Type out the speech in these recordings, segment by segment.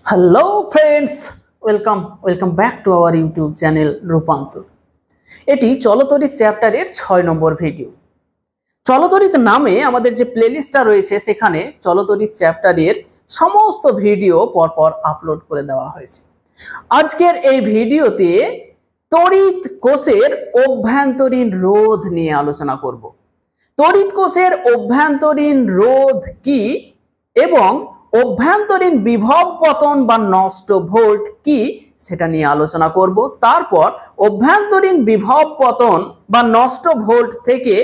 Hello friends, welcome back to our YouTube channel রূপান্তর। এটি চলতরিৎ চ্যাপ্টারের 6 নম্বর ভিডিও। চলতরিৎ নামে আমাদের যে প্লেলিস্টটা রয়েছে সেখানে চলতরিৎ চ্যাপ্টারের সমস্ত ভিডিও পরপর আপলোড করে দেওয়া হয়েছে। আজকের এই ভিডিওতে তড়িৎ কোষের অভ্যন্তরীণ রোধ নিয়ে আলোচনা করব। তড়িৎ কোষের অভ্যন্তরীণ রোধ কি এবং অভ্যন্তরীণ বিভব পতন বা নষ্ট ভোল্ট কি সেটা নিয়ে আলোচনা করব। তারপর অভ্যন্তরীণ বিভব পতন বা নষ্ট ভোল্ট থেকে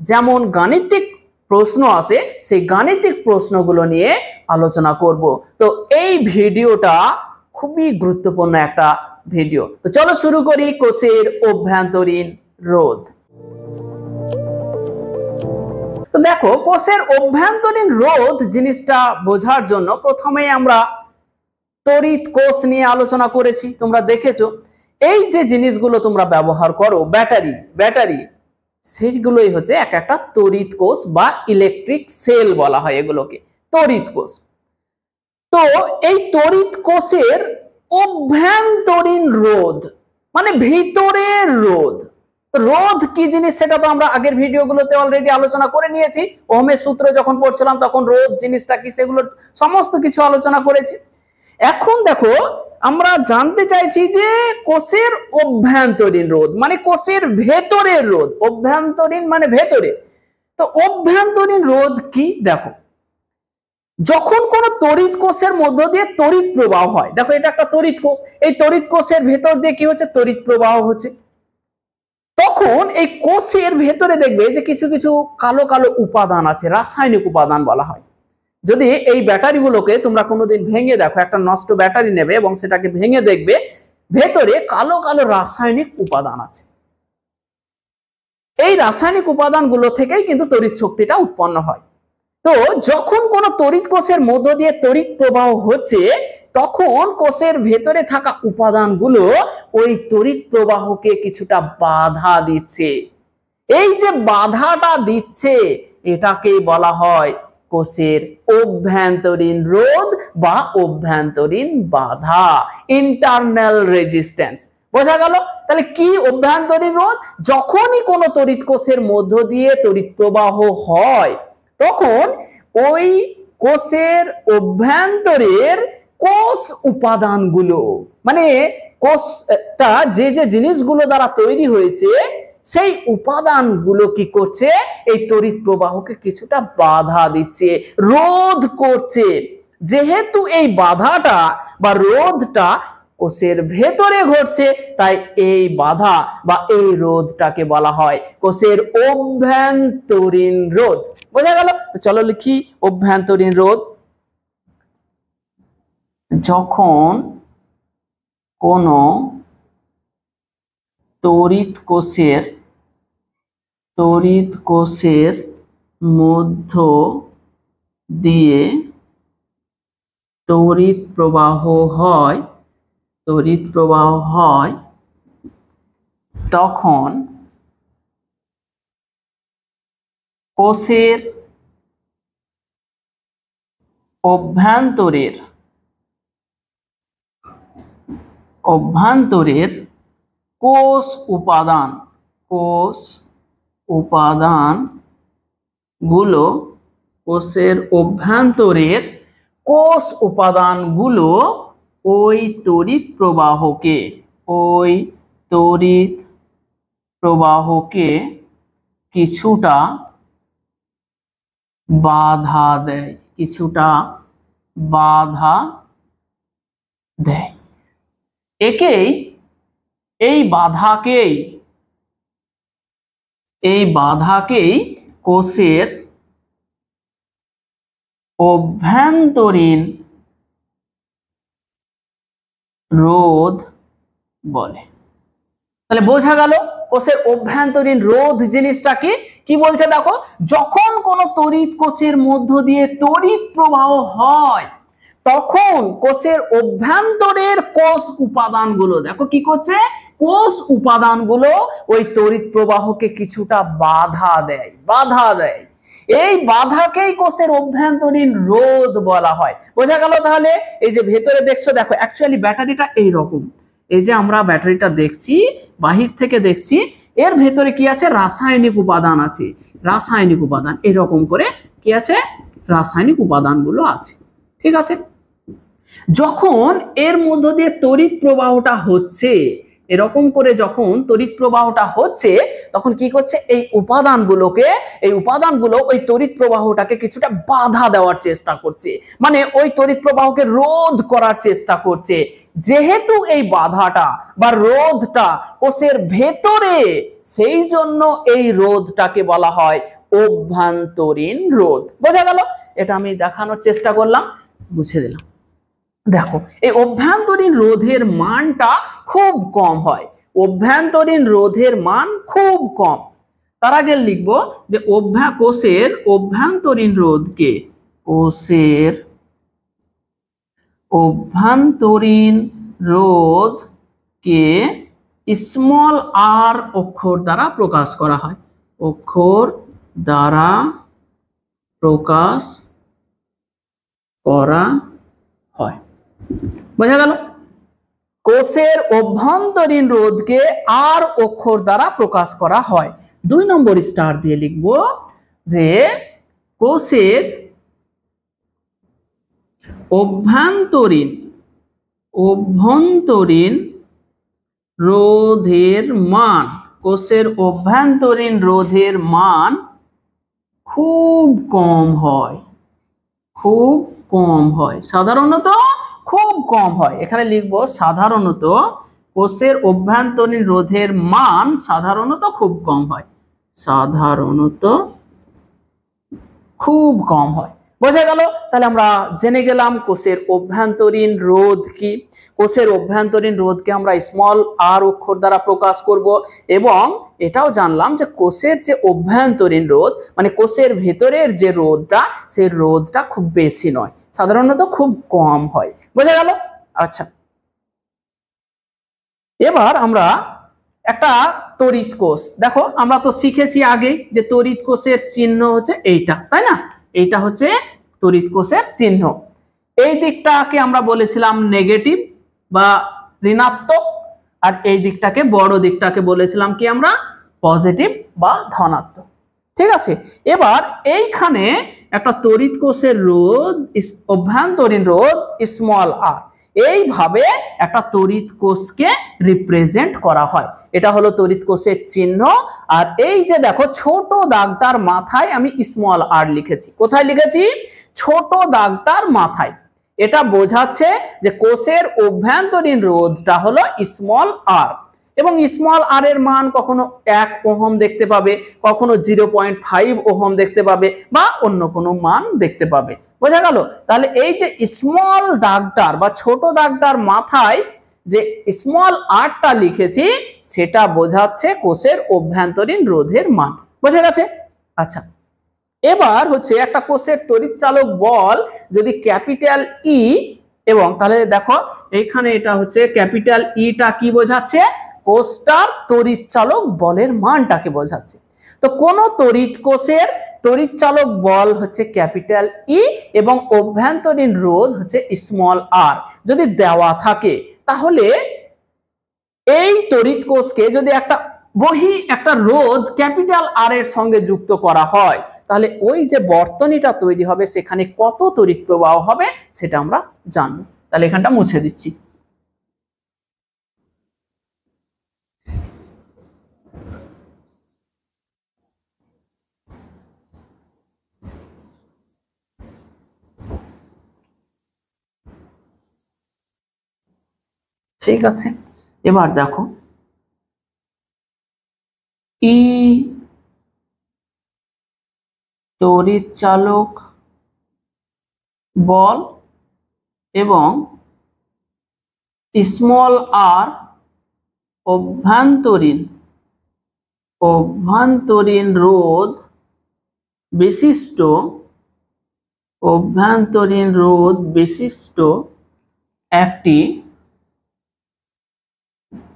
যেমন গাণিতিক প্রশ্ন আসে সেই গাণিতিক প্রশ্নগুলো নিয়ে আলোচনা করব। তো এই ভিডিওটা খুবই গুরুত্বপূর্ণ একটা ভিডিও। তো চলো শুরু করি কোষের অভ্যন্তরীণ রোধ। তো দেখো, কোষের অভ্যন্তরীণ রোধ জিনিসটা বোঝার জন্য প্রথমেই আমরা তড়িৎ কোষ নিয়ে আলোচনা করেছি। তোমরা দেখেছো এই যে জিনিসগুলো তোমরা ব্যবহার করো, ব্যাটারি সেইগুলোই হচ্ছে এক একটা তড়িৎ কোষ বা ইলেকট্রিক সেল বলা হয় এগুলোকে, তড়িৎ কোষ। তো এই তড়িৎ কোষের অভ্যন্তরীণ রোধ মানে ভিতরের রোধ। রোধ কি জিনিস সেটা তো আমরা আগের ভিডিওগুলোতে অলরেডি আলোচনা করে নিয়েছি। ওহমের সূত্র যখন পড়ছিলাম তখন রোধ জিনিসটা কি সেগুলো সমস্ত কিছু আলোচনা করেছি। এখন দেখো, আমরা জানতে চাইছি যে কোষের অভ্যন্তরীণ রোধ মানে কোষের ভেতরের রোধ। অভ্যন্তরীণ মানে ভেতরে। তো অভ্যন্তরীণ রোধ কি? দেখো, যখন কোন তড়িৎ কোষের মধ্য দিয়ে তড়িৎ প্রবাহ হয়, দেখো এটা একটা তড়িৎ কোষ, এই তড়িৎ কোষের ভেতর দিয়ে কি হচ্ছে? তড়িৎ প্রবাহ হচ্ছে। তখন এই কোষের ভেতরে দেখবে যে কিছু কিছু কালো কালো উপাদান আছে, রাসায়নিক উপাদান বলা হয়। যদি এই ব্যাটারিগুলোকে তোমরা কোনোদিন ভেঙে দেখো, একটা নষ্ট ব্যাটারি নেবে এবং সেটাকে ভেঙে দেখবে ভেতরে কালো কালো রাসায়নিক উপাদান আছে। এই রাসায়নিক উপাদানগুলো থেকেই কিন্তু তড়িৎ শক্তিটা উৎপন্ন হয়। তো যখন কোন তড়িৎ কোষের মধ্য দিয়ে তড়িৎ প্রবাহ হচ্ছে তখন কোষের ভেতরে থাকা উপাদানগুলো ওই তড়িৎ প্রবাহকে কিছুটা বাধা দিচ্ছে। এই যে বাধাটা দিচ্ছে এটাকেই বলা হয় কোষের অভ্যন্তরীণ রোধ বা অভ্যন্তরীণ বাধা, ইন্টারনাল রেজিস্ট্যান্স। বোঝা গেল? তাহলে কি অভ্যন্তরীণ রোধ? যখনই কোনো তড়িৎ কোষের মধ্য দিয়ে তড়িৎ প্রবাহ হয় তখন ওই কোষের অভ্যন্তরের কোষ উপাদানগুলো মানে কোষটা যে যে জিনিসগুলো দ্বারা তৈরি হয়েছে সেই উপাদানগুলো কি করছে? এই তড়িৎ প্রবাহকে কিছুটা বাধা দিচ্ছে, রোধ করছে। যেহেতু এই বাধাটা বা রোধটা কোষের ভেতরে ঘটছে তাই এই বাধা বা এই রোধটাকে বলা হয় কোষের অভ্যন্তরীণ রোধ। বোঝা গেল? চলো লিখি অভ্যন্তরীণ রোধ। যখন কোনো তড়িৎ কোষের মধ্য দিয়ে তড়িৎ প্রবাহ হয় তখন কোষের অভ্যন্তরের কোষ উপাদানগুলো কোষের অভ্যন্তরের কোষ উপাদানগুলো ওই তড়িৎ প্রবাহকে কিছুটা বাধা দেয়। এই বাধাকেই কোষের অভ্যন্তরীণ রোধ বলে। তাহলে বোঝা গেল কোষের অভ্যন্তরীণ রোধ জিনিসটা কি বলছে? দেখো, যখন কোন তড়িৎ কোষের মধ্য দিয়ে তড়িৎ প্রবাহ হয় তখন কোষের অভ্যন্তরের কোষ উপাদানগুলো দেখো কি করছে? কোষ উপাদানগুলো ওই তড়িৎ প্রবাহকে কিছুটা বাধা দেয়। এই বাধাকেই কোষের অভ্যন্তরীণ রোধ বলা হয়। বোঝা গেল? তাহলে এই যে ভেতরে দেখছো, দেখো অ্যাকচুয়ালি ব্যাটারিটা এইরকম, এই যে আমরা ব্যাটারিটা দেখছি বাহির থেকে দেখছি, এর ভেতরে কি আছে? রাসায়নিক উপাদান আছে। রাসায়নিক উপাদান এরকম করে কি আছে? রাসায়নিক উপাদানগুলো আছে। ঠিক আছে, যখন এর মধ্য দিয়ে তড়িৎ প্রবাহটা হচ্ছে, এরকম করে যখন তড়িৎ প্রবাহটা হচ্ছে, তখন কি করছে? এই উপাদানগুলো ওই তড়িৎ প্রবাহটাকে কিছুটা বাধা দেওয়ার চেষ্টা করছে, মানে ওই তড়িৎ প্রবাহকে রোধ করার চেষ্টা করছে। যেহেতু এই বাধাটা বা রোধটা কোষের ভেতরে, সেই জন্য এই রোধটাকে বলা হয় অভ্যন্তরীণ রোধ। বোঝা গেল? এটা আমি দেখানোর চেষ্টা করলাম, বুঝে দিলাম। দেখো, এই অভ্যন্তরীণ রোধের মানটা খুব কম হয়, অভ্যন্তরীণ রোধের মান খুব কম। তার আগে লিখব যে কোষের অভ্যন্তরীণ রোধকে, কোষের অভ্যন্তরীণ রোধকে স্মল আর অক্ষর দ্বারা প্রকাশ করা হয়, অক্ষর দ্বারা প্রকাশ করা হয়। বোঝা গেল? কোষের অভ্যন্তরীণ রোধকে আর অক্ষর দ্বারা প্রকাশ করা হয়। 2 নম্বর স্টার দিয়ে লিখব যে কোষের অভ্যন্তরীণ রোধের মান, কোষের অভ্যন্তরীণ রোধের মান খুব কম হয়, খুব কম হয়, সাধারণত খুব কম হয়। এখানে লিখব সাধারণত কোষের অভ্যন্তরীণ রোধের মান সাধারণত খুব কম হয়, সাধারণত খুব কম হয়। বোঝা গেল? তাহলে আমরা জেনে গেলাম কোষের অভ্যন্তরীণ রোধ কি। কোষের অভ্যন্তরীণ রোধকে আমরা স্মল আর অক্ষর দ্বারা প্রকাশ করব, এবং এটাও জানলাম যে কোষের যে অভ্যন্তরীণ রোধ, মানে কোষের ভেতরের যে রোধটা, সেই রোধটা খুব বেশি নয়, সাধারণত খুব কম হয়। বোঝা গেল? আচ্ছা, এবার আমরা একটা তড়িৎ কোষ, দেখো আমরা তো শিখেছি আগে যে তড়িৎ কোষের চিহ্ন হচ্ছে এইটা, তাই না? এইটা হচ্ছে তড়িৎ কোষের চিহ্ন। এই দিকটাকে আমরা বলেছিলাম নেগেটিভ বা ঋণাত্মক, আর এই দিকটাকে, বড় দিকটাকে বলেছিলাম কি আমরা? পজিটিভ বা ধনাত্মক। ঠিক আছে, এবার এইখানে একটা তড়িৎ কোষের রোধ, অভ্যন্তরীণ রোধ স্মল আর, এইভাবে একটা তড়িৎ কোষকে রিপ্রেজেন্ট করা হয়। এটা হলো তড়িৎ কোষের চিহ্ন। আর এই যে দেখো ছোট দাগটার মাথায় আমি স্মল আর লিখেছি। কোথায় লিখেছি? ছোট দাগটার মাথায়। এটা বোঝাচ্ছে যে কোষের অভ্যন্তরীণ রোধটা হলো স্মল আর, এবং স্মল আর এর মান কখনো 1 ওহম দেখতে পাবে, কখনো 0.5 ওহম দেখতে পাবে, বা অন্য কোনো মান দেখতে পাবে। বোঝা গেল? তাহলে এই যে স্মল দাগটার বা ছোট দাগটার মাথায় যে স্মল আরটা লিখেছি, সেটা বোঝাচ্ছে কোষের অভ্যন্তরীণ রোধের মান। বোঝা গেছে? আচ্ছা, এবার হচ্ছে একটা কোষের তড়িৎচালক বল যদি ক্যাপিটাল ই, এবং তাহলে দেখো এইখানে এটা হচ্ছে ক্যাপিটাল ইটা কি বোঝাচ্ছে? কোষটার তড়িৎচালক বলের মানটাকে বোঝাচ্ছে। তো কোন তড়িৎ কোষের তড়িৎচালক বল হচ্ছে ক্যাপিটাল ই, এবং অভ্যন্তরীণ রোধ হচ্ছে স্মল আর যদি দেওয়া থাকে, তাহলে এই তড়িৎ কোষকে যদি একটা রোধ ক্যাপিটাল আর এর সঙ্গে যুক্ত করা হয়, তাহলে ওই যে বর্তনীটা তৈরি হবে, সেখানে কত তড়িৎ প্রবাহ হবে সেটা আমরা জানবো। তাহলে এখানটা মুছে দিচ্ছি। ঠিক আছে, এবার দেখো ই তড়িৎচালক বল এবং স্মল আর অভ্যন্তরীণ রোধ বিশিষ্ট একটি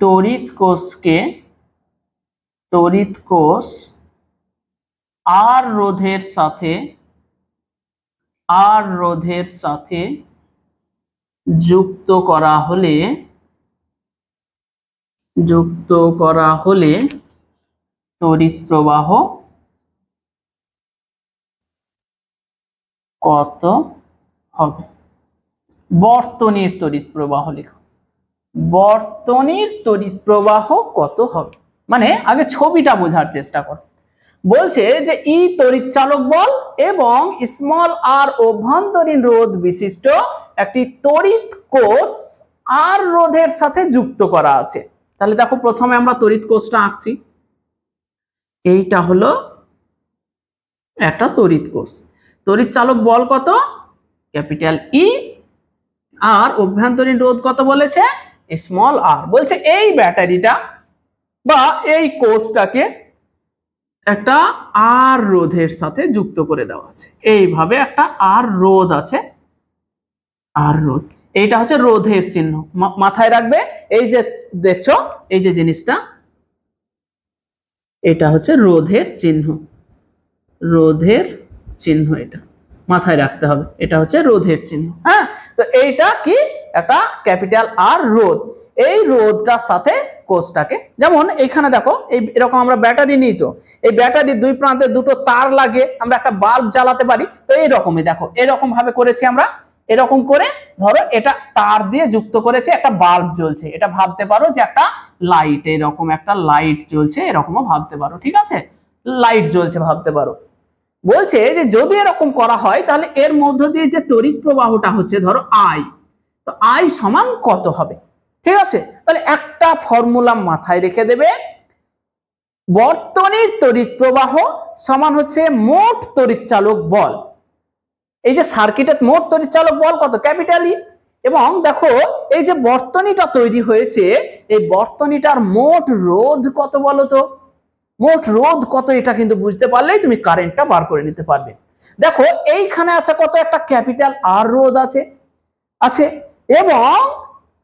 তড়িৎ কোষ আর রোধের সাথে যুক্ত করা হলে তড়িৎ প্রবাহ কত হবে? বর্তনীর তড়িৎ প্রবাহ লেখো। বর্তনীর তড়িৎ প্রবাহ কত হবে, মানে আগে ছবিটা বোঝার চেষ্টা করো। বলছে যে ই তড়িৎ চালক বল এবং স্মল আর অভ্যন্তরীণ রোধ বিশিষ্ট একটি তড়িৎ কোষ আর রোধের সাথে যুক্ত করা আছে। তাহলে দেখো প্রথমে আমরা তড়িৎ কোষটা আঁকছি। এইটা হলো একটা তড়িৎ কোষ। তড়িৎ চালক বল কত? ক্যাপিটাল ই। আর অভ্যন্তরীণ রোধ কত বলেছে? স্মল আর। বলছে এই ব্যাটারিটা বা এই কোষটাকে একটা আর রোধের সাথে যুক্ত করে দেওয়া আছে। এইভাবে একটা আর রোধ আছে, আর রোধ। এইটা হচ্ছে রোধের চিহ্ন, মাথায় রাখবে। এই যে দেখছো এই যে জিনিসটা, এটা হচ্ছে রোধের চিহ্ন। রোধের চিহ্ন এটা মাথায় রাখতে হবে, এটা হচ্ছে রোধের চিহ্ন। হ্যাঁ, তো এইটা কি? একটা ক্যাপিটাল আর রোধ। এই রোধটার সাথে কোষটাকে, যেমন এইখানে দেখো এরকম আমরা ব্যাটারি নিই, তো এই ব্যাটারির দুই প্রান্তে দুটো তার লাগে আমরা একটা বাল্ব জ্বালাতে পারি। তো এইরকমই দেখো, এরকম ভাবে করেছি আমরা। এরকম করে ধরো এটা তার দিয়ে যুক্ত করেছে, একটা বাল্ব জ্বলছে। এটা ভাবতে পারো যে একটা লাইট, এরকম একটা লাইট জ্বলছে, এরকমও ভাবতে পারো। ঠিক আছে, লাইট জ্বলছে ভাবতে পারো। বলছে যে যদি এরকম করা হয় তাহলে এর মধ্য দিয়ে যে তড়িৎ প্রবাহটা হচ্ছে ধরো আই, তো আই সমান কত হবে? ঠিক আছে, তাহলে একটা ফর্মুলা মাথায় রেখে দেবে। বর্তনীর তড়িৎ প্রবাহ সমান হচ্ছে মোট তড়িৎ চালক বল। এই যে সার্কিটের মোট তড়িৎ চালক বল কত? ক্যাপিটাল ই। এবং দেখো এই যে বর্তনীটা তৈরি হয়েছে, এই বর্তনীটার মোট রোধ কত বলো তো? মোট রোধ কত এটা কিন্তু বুঝতে পারলেই তুমি কারেন্টটা বার করে নিতে পারবে। দেখো এইখানে আছে কত? একটা ক্যাপিটাল আর রোধ আছে এবং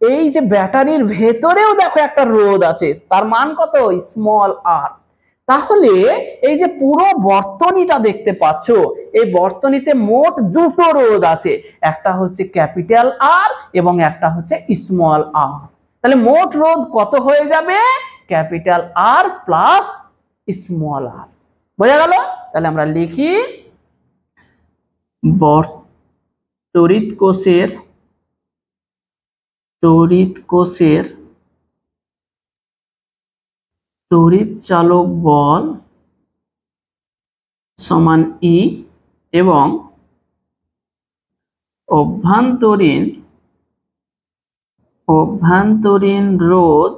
এই যে ব্যাটারির ভেতরেও দেখো একটা রোধ আছে, তার মান কত? Small R. তাহলে এই যে পুরো বর্তনীটা দেখতে পাচ্ছ, এই বর্তনীতে মোট দুটো রোধ আছে, একটা হচ্ছে ক্যাপিটাল আর এবং একটা হচ্ছে স্মল আর। তাহলে মোট রোধ কত হয়ে যাবে? ক্যাপিটাল আর প্লাস স্মল আর। বোঝা গেল? তাহলে আমরা লিখি তড়িৎ কোষের তড়িৎ চালক বল সমান ই এবং অভ্যন্তরীণ রোধ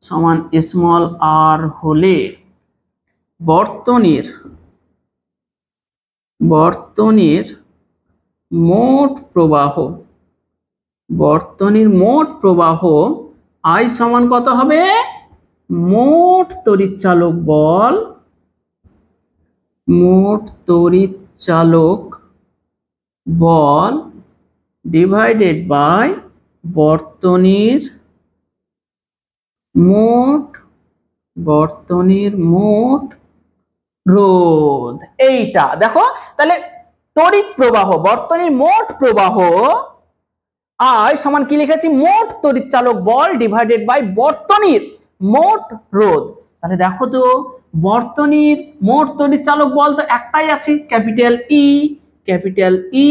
সমান স্মল আর হলে বর্তনীর মোট প্রবাহ আই সমান কত হবে? মোট তড়িৎ চালক বল ডিভাইডেড বাই বর্তনীর মোট রোধ। এইটা দেখো, তাহলে তড়িৎ প্রবাহ, বর্তনীর মোট প্রবাহ আই সমান কি লিখেছি? মোট তড়িৎ চালক বল ডিভাইডেড বাই বর্তনীর মোট রোধ। তাহলে দেখো তো বর্তনীর মোট তড়িৎ চালক বল তো একটাই আছে, ক্যাপিটাল ই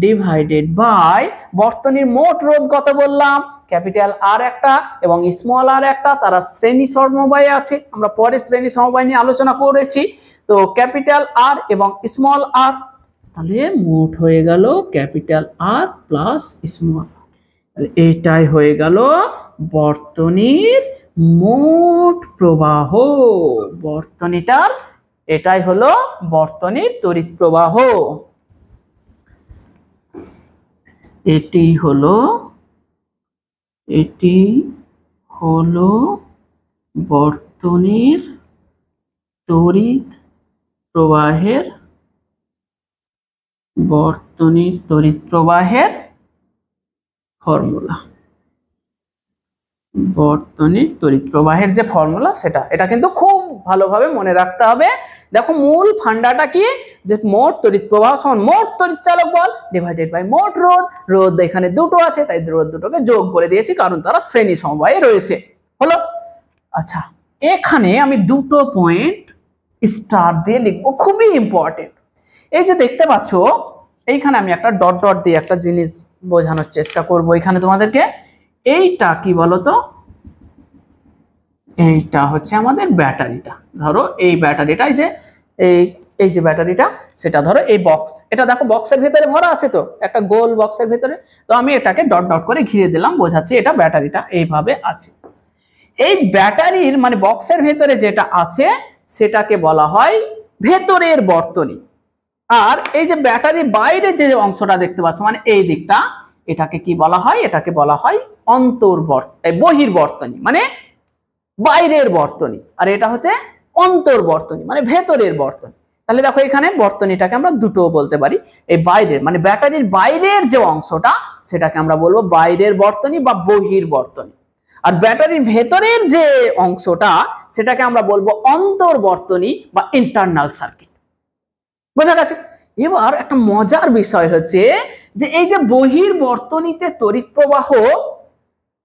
ডিভাইডেড বাই বর্তনীর মোট রোধ কত বললাম? ক্যাপিটাল আর একটা এবং স্মল আর একটা, তারা শ্রেণী সমবায়ে আছে। আমরা পরে শ্রেণী সমবায় নিয়ে আলোচনা করেছি। তো ক্যাপিটাল আর এবং স্মল আর, তাহলে মোট হয়ে গেল ক্যাপিটাল আর প্লাস স্মল। তাহলে এটাই হয়ে গেল বর্তনীর মোট প্রবাহ। বর্তনীটার এটাই হলো বর্তনীর তড়িৎ প্রবাহ। এটি হলো বর্তনীর তড়িৎ প্রবাহের ফর্মুলা। বর্তনীর তড়িৎ প্রবাহের যে ফর্মুলা সেটা, এটা কিন্তু খুব ভালোভাবে মনে রাখতে হবে। দেখো মূল ফান্ডাটা কি, যে মোট তড়িৎ প্রবাহ সমান মোট তড়িৎ চালক বল ডিভাইডেড বাই মোট রোধ। রোধ এখানে দুটো আছে, তাই রোধ দুটোকে যোগ করে দিয়েছি, কারণ তারা শ্রেণী সমবায়ে রয়েছে। হলো। আচ্ছা, এখানে আমি দুটো পয়েন্ট স্টার দিয়ে লিখবো, খুবই ইম্পর্টেন্ট। এই যে দেখতে পাচ্ছ, এইখানে আমি একটা ডট ডট দিয়ে একটা জিনিস বোঝানোর চেষ্টা করব এখানে তোমাদেরকে। এইটা কি বলতো, এইটা হচ্ছে আমাদের ব্যাটারিটা। ধরো এই ব্যাটারিটা, এই যে এই যে ব্যাটারিটা, সেটা ধরো এই বক্স, এটা দেখো বক্সের ভিতরে ভরা আছে, তো একটা গোল বক্সের ভিতরে। তো আমি এটাকে ডট ডট করে ঘিরে দিলাম, বোঝাচ্ছি এটা ব্যাটারিটা এইভাবে আছে। এই ব্যাটারির মানে বক্সের ভেতরে যেটা আছে সেটাকে বলা হয় ভেতরের বর্তনী। আর এই যে ব্যাটারির বাইরে যে অংশটা দেখতে পাচ্ছ, মানে এই দিকটা, এটাকে কি বলা হয়, এটাকে বলা হয় বহির্বর্তনী, মানে বাইরের বর্তনী। আর এটা হচ্ছে অন্তর্বর্তনী, মানে ভেতরের বর্তনী। তাহলে দেখো এখানে বর্তনীটাকে আমরা দুটো বলতে পারি। এই বাইরের মানে ব্যাটারির বাইরের যে অংশটা, সেটাকে আমরা বলবো বাইরের বর্তনী বা বহির্বর্তনী। আর ব্যাটারির ভেতরের যে অংশটা, সেটাকে আমরা বলবো অন্তর্বর্তনী বা ইন্টারনাল সার্কিট। বোঝা গেছে? এবার একটা মজার বিষয় হচ্ছে যে এই যে বহির্বর্তনীতে তড়িৎ প্রবাহ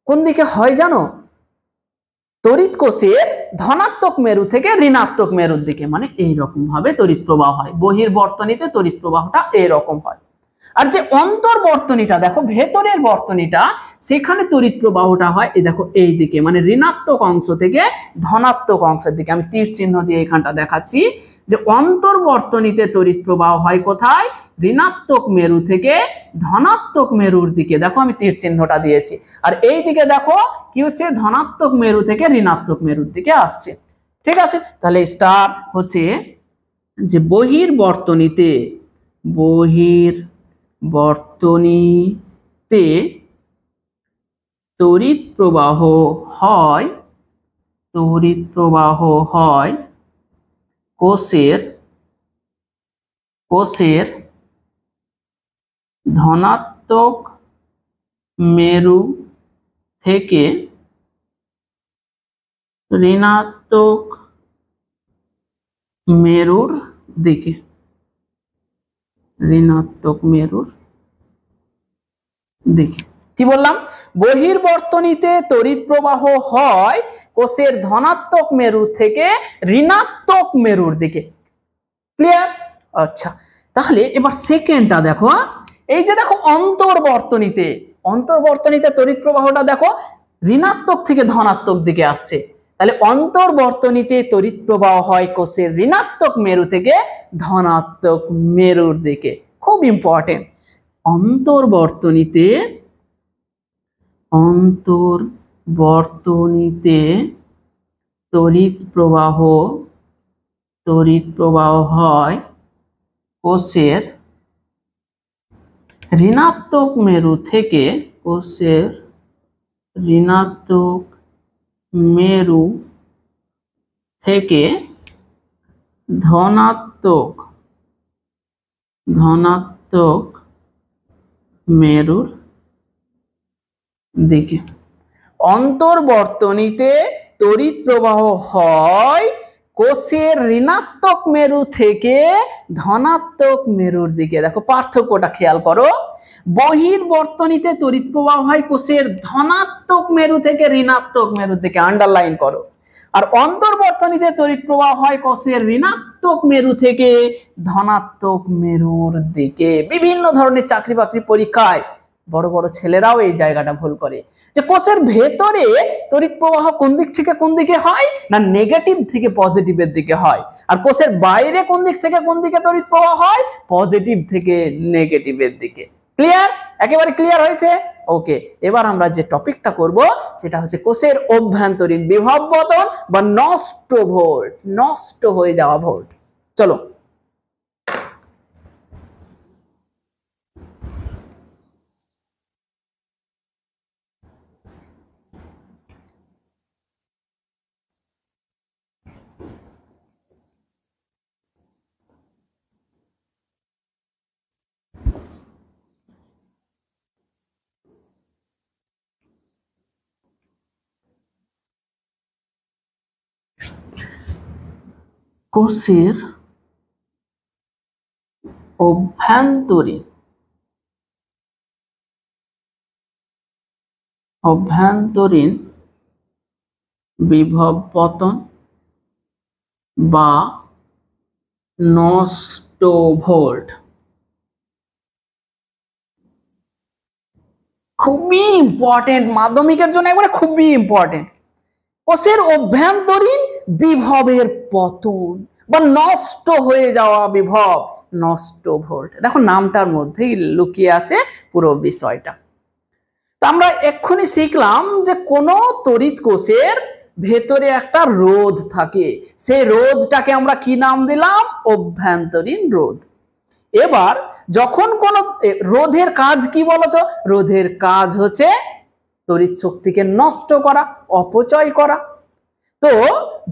কোন দিকে হয় জানো? তড়িৎ কোষের ধনাত্মক মেরু থেকে ঋণাত্মক মেরুর দিকে, মানে এইরকম ভাবে তড়িৎ প্রবাহ হয়। বহির্বর্তনীতে তড়িৎ প্রবাহটা এরকম হয়। আর যে অন্তর্বর্তনীটা দেখো, ভেতরের বর্তনীটা, সেখানে তড়িৎ প্রবাহটা হয় এই দেখো এই দিকে, মানে ঋণাত্মক অংশ থেকে ধনাত্মক অংশের দিকে। আমি তীর চিহ্ন দিয়ে এখানটা দেখাচ্ছি যে অন্তর্বর্তনীতে তড়িৎ প্রবাহ হয় কোথায়? ঋণাত্মক মেরু থেকে ধনাত্মক মেরুর দিকে। দেখো আমি তীর চিহ্নটা দিয়েছি। আর এই দিকে দেখো কি হচ্ছে, ধনাত্মক মেরু থেকে ঋণাত্মক মেরুর দিকে আসছে। ঠিক আছে, তাহলে স্টার হচ্ছে যে বহির্বর্তনীতে তড়িৎ প্রবাহ হয় কোষের ধনাত্মক মেরু থেকে ঋণাত্মক মেরুর দিকে। কি বললাম? বহির্বর্তনীতে তড়িৎ প্রবাহ হয় কোষের ধনাত্মক মেরু থেকে ঋণাত্মক মেরুর দিকে। ক্লিয়ার? আচ্ছা, তাহলে এবার সেকেন্ডটা দেখো। এই যে দেখো অন্তর্বর্তনীতে তড়িৎ প্রবাহটা দেখো ঋণাত্মক থেকে ধনাত্মক দিকে আসছে। তাহলে অন্তর্বর্তনীতে তড়িৎ প্রবাহ হয় কোষের ঋণাত্মক মেরু থেকে ধনাত্মক মেরুর দিকে। খুব ইম্পর্টেন্ট। অন্তর্বর্তনীতে তড়িৎ প্রবাহ হয় কোষের ঋণাত্মক মেরু থেকে ধনাত্মক মেরুর দিকে। অন্তর্বর্তনীতে তড়িৎ প্রবাহ হয় কোষের ঋণাত্মক মেরু থেকে ধনাত্মক মেরুর দিকে। দেখো পার্থক্যটা খেয়াল করো। বহির্বর্তনীতে তড়িৎ প্রবাহ হয় কোষের ধনাত্মক মেরু থেকে ঋণাত্মক মেরুর দিকে, আন্ডারলাইন করো। আর অন্তর্বর্তনীতে তড়িৎ প্রবাহ হয় কোষের ঋণাত্মক মেরু থেকে ধনাত্মক মেরুর দিকে। বিভিন্ন ধরনের চাকরি বাকরি পরীক্ষায় বড় বড় ছেলেরাও এই জায়গাটা ভুল করে, যে কোষের ভেতরে তড়িৎ প্রবাহ কোন দিক থেকে কোন দিকে হয় না, নেগেটিভ থেকে পজিটিভের দিকে হয়। আর কোষের বাইরে কোন দিক থেকে কোন দিকে তড়িৎ প্রবাহ হয়, পজিটিভ থেকে নেগেটিভের দিকে। ক্লিয়ার? একেবারে ক্লিয়ার হয়েছে? ওকে, এবার আমরা যে টপিকটা করব সেটা হচ্ছে কোষের অভ্যন্তরীণ বিভব বদল বা নষ্ট হয়ে যাওয়া ভোল্ট। চলো, কোষের অভ্যন্তরীণ বিভব পতন বা নষ্ট ভোল্ট। খুবই ইম্পর্টেন্ট, মাধ্যমিকের জন্য একবারে খুবই ইম্পর্টেন্ট। কোষের অভ্যন্তরীণ বিভবের পতন বা নষ্ট হয়ে যাওয়া বিভব, নষ্ট ভোল্ট। দেখো নামটার মধ্যেই লুকিয়ে আছে পুরো বিষয়টা। তো আমরা এক্ষুনি শিখলাম যে কোন তড়িৎ কোষের ভেতরে একটা রোধ থাকে, সেই রোধটাকে আমরা কি নাম দিলাম? অভ্যন্তরীণ রোধ। এবার যখন কোন রোধের কাজ কি বলতো? রোধের কাজ হচ্ছে তড়িৎ শক্তিকে নষ্ট করা, অপচয় করা। তো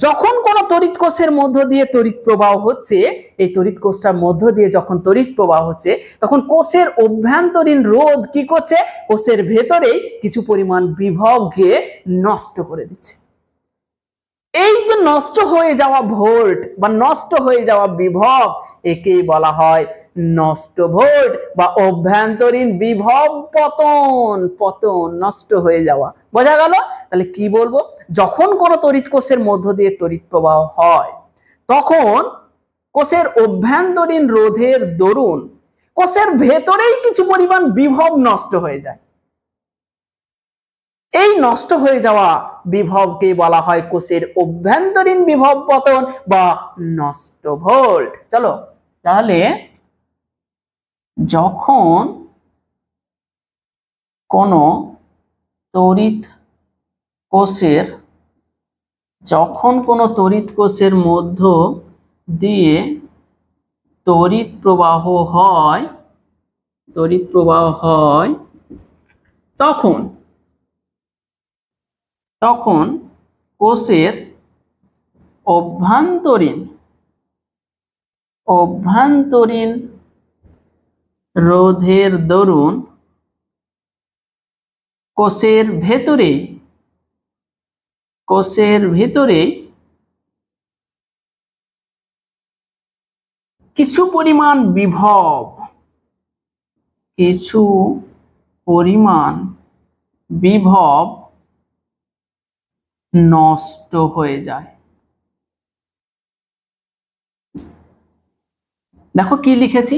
যখন কোন তড়িৎ কোষের মধ্য দিয়ে তড়িৎ প্রবাহ হচ্ছে, এই তড়িৎ কোষটার মধ্য দিয়ে যখন তড়িৎ প্রবাহ হচ্ছে, তখন কোষের অভ্যন্তরীণ রোধ কি করছে? কোষের ভেতরে কিছু পরিমাণ বিভবকে নষ্ট করে দিচ্ছে। এই যে নষ্ট হয়ে যাওয়া ভোল্ট বা নষ্ট হয়ে যাওয়া বিভব, একেই বলা হয় নষ্ট ভোল্ট বা অভ্যন্তরীণ বিভব পতন। পতন, নষ্ট হয়ে যাওয়া, বোঝা গেল? তাহলে কি বলবো? যখন কোন তড়িৎ কোষের মধ্য দিয়ে তড়িৎ প্রবাহ হয়, তখন কোষের অভ্যন্তরীণ রোধের দরুন কোষের ভেতরেই কিছু পরিমাণ বিভব নষ্ট হয়ে যায়। এই নষ্ট হয়ে যাওয়া বিভবকে বলা হয় কোষের অভ্যন্তরীণ বিভব পতন বা নষ্ট ভোল্ট। চলো তাহলে যখন কোন তড়িৎ কোষের মধ্য দিয়ে তড়িৎ প্রবাহ হয়, তখন কোষের অভ্যন্তরীণ রোধের দরুন কোষের ভেতরে কিছু পরিমাণ বিভব নষ্ট হয়ে যায়। দেখো কি লিখেছি?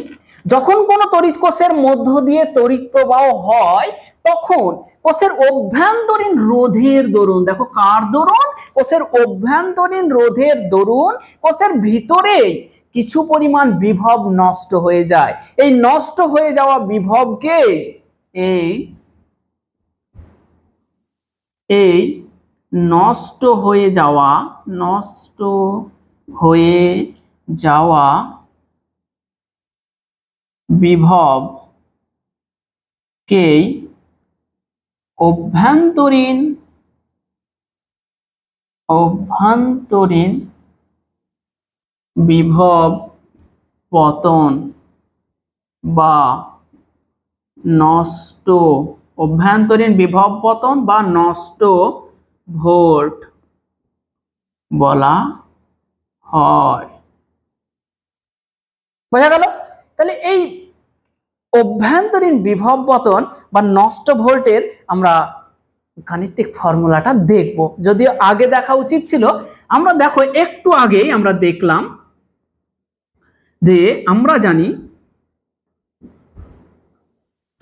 যখন কোন তড়িৎ কোষের মধ্য দিয়ে তড়িৎ প্রবাহ হয়, তখন কোষের অভ্যন্তরীণ রোধের দরুন, দেখো কার দরুন? কোষের অভ্যন্তরীণ রোধের দরুন কোষের ভিতরেই কিছু পরিমাণ বিভব নষ্ট হয়ে যায়। এই নষ্ট হয়ে যাওয়া বিভবকে নষ্ট হয়ে যাওয়া বিভবকেই অভ্যন্তরীণ বিভব পতন বা নষ্ট ভোল্ট বলা হয়। বোঝা গেল? তাহলে এই অভ্যন্তরীণ বিভব পতন বা নষ্ট ভোল্টের আমরা গাণিতিক ফর্মুলাটা দেখব, যদিও আগে দেখা উচিত ছিল। আমরা দেখো একটু আগেই আমরা দেখলাম যে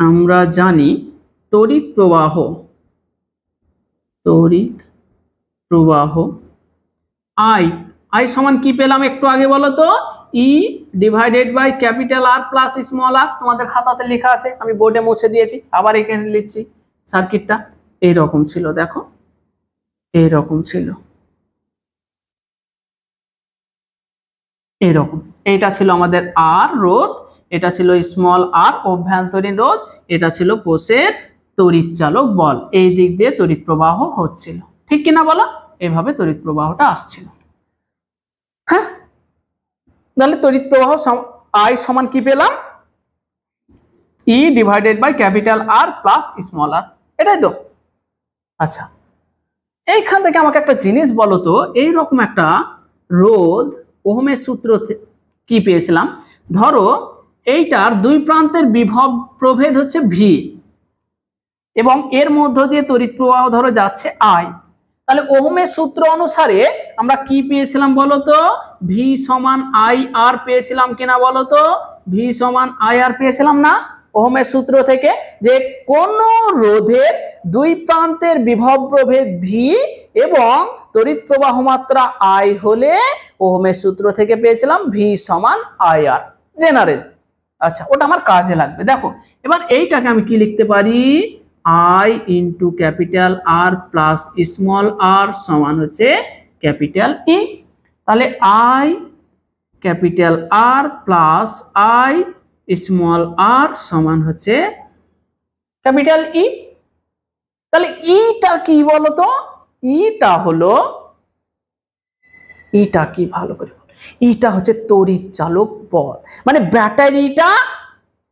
আমরা জানি তড়িৎ প্রবাহ I সমান কি পেলাম একটু আগে বলো তো? E divided by capital R plus small r। তোমাদের খাতাতে লেখা আছে, আমি বোর্ডে মুছে দিয়েছি, আবার এখানে লিখছি। সার্কিটটা এইরকম ছিল, দেখো এইরকম ছিল, এইরকম। এইটা ছিল আমাদের R রোধ, এটা ছিল স্মল r অভ্যন্তরীণ রোধ, এটা ছিল কোষের তড়িৎ চালক বল। এই দিক দিয়ে তড়িৎ প্রবাহ হচ্ছিল, ঠিক কিনা বলো? এইভাবে তড়িৎ প্রবাহটা আসছিল। হ্যাঁ, তাহলে তড়িৎ প্রবাহ I সমান কি পেলাম? E divided by capital R plus small r, এটাই তো? আচ্ছা, এইখান থেকে আমাকে একটা জিনিস বলো তো, এইরকম একটা রোধ ওহমের সূত্র কি পেয়েছিলাম, ধরো এইটার দুই প্রান্তের বিভব প্রভেদ হচ্ছে ভি এবং এর মধ্য দিয়ে তড়িৎ প্রবাহ ধরো যাচ্ছে আই। তাহলে ওহমের সূত্র অনুসারে আমরা কি পেয়েছিলাম বলতো, ভি সমান আই আর পেয়েছিলাম কিনা বলতো, ভি সমান আই আর পেয়েছিলাম না ওহমের সূত্র থেকে, যে কোন রোধের দুই প্রান্তের বিভব প্রভেদ ভি এবং তড়িৎ প্রবাহ মাত্রা আই হলে ওহমের সূত্র থেকে পেয়েছিলাম ভি সমান আই আর, জেনারেল। আচ্ছা, ওটা আমার কাজে লাগবে। দেখো এবার এইটাকে আমি কি লিখতে পারি, I into capital R plus small R সমান হচ্ছে ক্যাপিটাল ই। তাহলে I capital R plus I small R সমান হচ্ছে ক্যাপিটাল ই। তাহলে ইটা কি বলতো, ইটা হলো, ইটা কি ভালো করে, ইটা হচ্ছে তড়িৎ চালক বল, মানে ব্যাটারিটা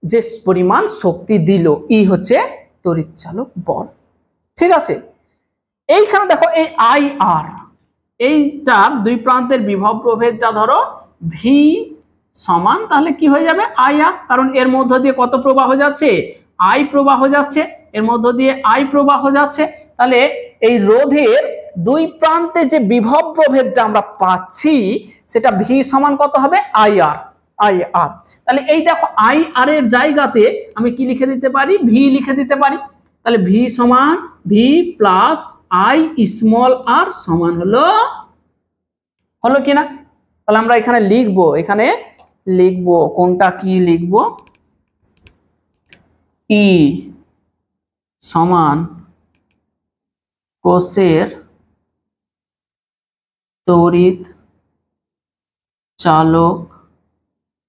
যে পরিমাণ শক্তি দিল, ই হচ্ছে তড়িৎ চালক বল। ঠিক আছে, এইখানে দেখো এই আই আর, এইটার দুই প্রান্তের বিভব প্রভেদটা ধরো ভি সমান, তাহলে কি হয়ে যাবে আই আর, কারণ এর মধ্য দিয়ে কত প্রবাহ যাচ্ছে, আই প্রবাহ যাচ্ছে, এর মধ্য দিয়ে আই প্রবাহ যাচ্ছে। তাহলে এই রোধের দুই প্রান্তে যে বিভব প্রভেদটা আমরা পাচ্ছি সেটা ভি সমান কত হবে, আই আর, আই আর। তাহলে এই দেখো আই আর এর জায়গাতে আমি কি লিখে দিতে পারি, ভি লিখে দিতে পারি। তাহলে ভি সমান V plus I small R সমান হলো কিনা। তাহলে আমরা এখানে লিখবো কোনটা কি লিখবো, ই সমান কোষের তড়িৎ চালক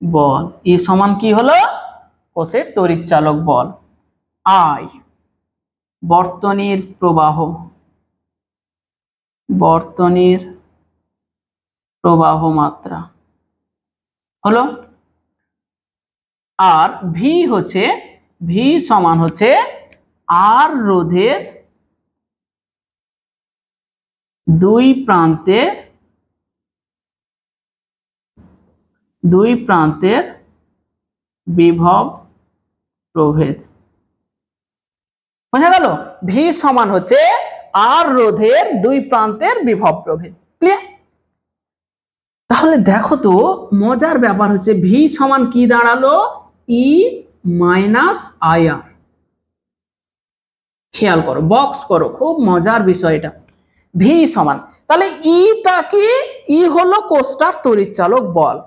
বল, ই সমান কি হলো কোষের তড়িৎ চালক বল, আই বর্তনীর প্রবাহ মাত্রা হলো, আর ভি সমান হচ্ছে আর রোধের দুই প্রান্তের বিভব প্রভেদ। বোঝা গেল, ভি সমান হচ্ছে আর রোধের দুই প্রান্তের বিভব প্রভেদ। ক্লিয়ার? তাহলে দেখো তো মজার ব্যাপার হচ্ছে ভি সমান কি দাঁড়ালো, ই মাইনাস আই আর। খেয়াল করো, বক্স করো, খুব মজার বিষয় এটা। ভি সমান, তাহলে ইটা কি, ই হলো কোষটার তড়িৎ চালক বল।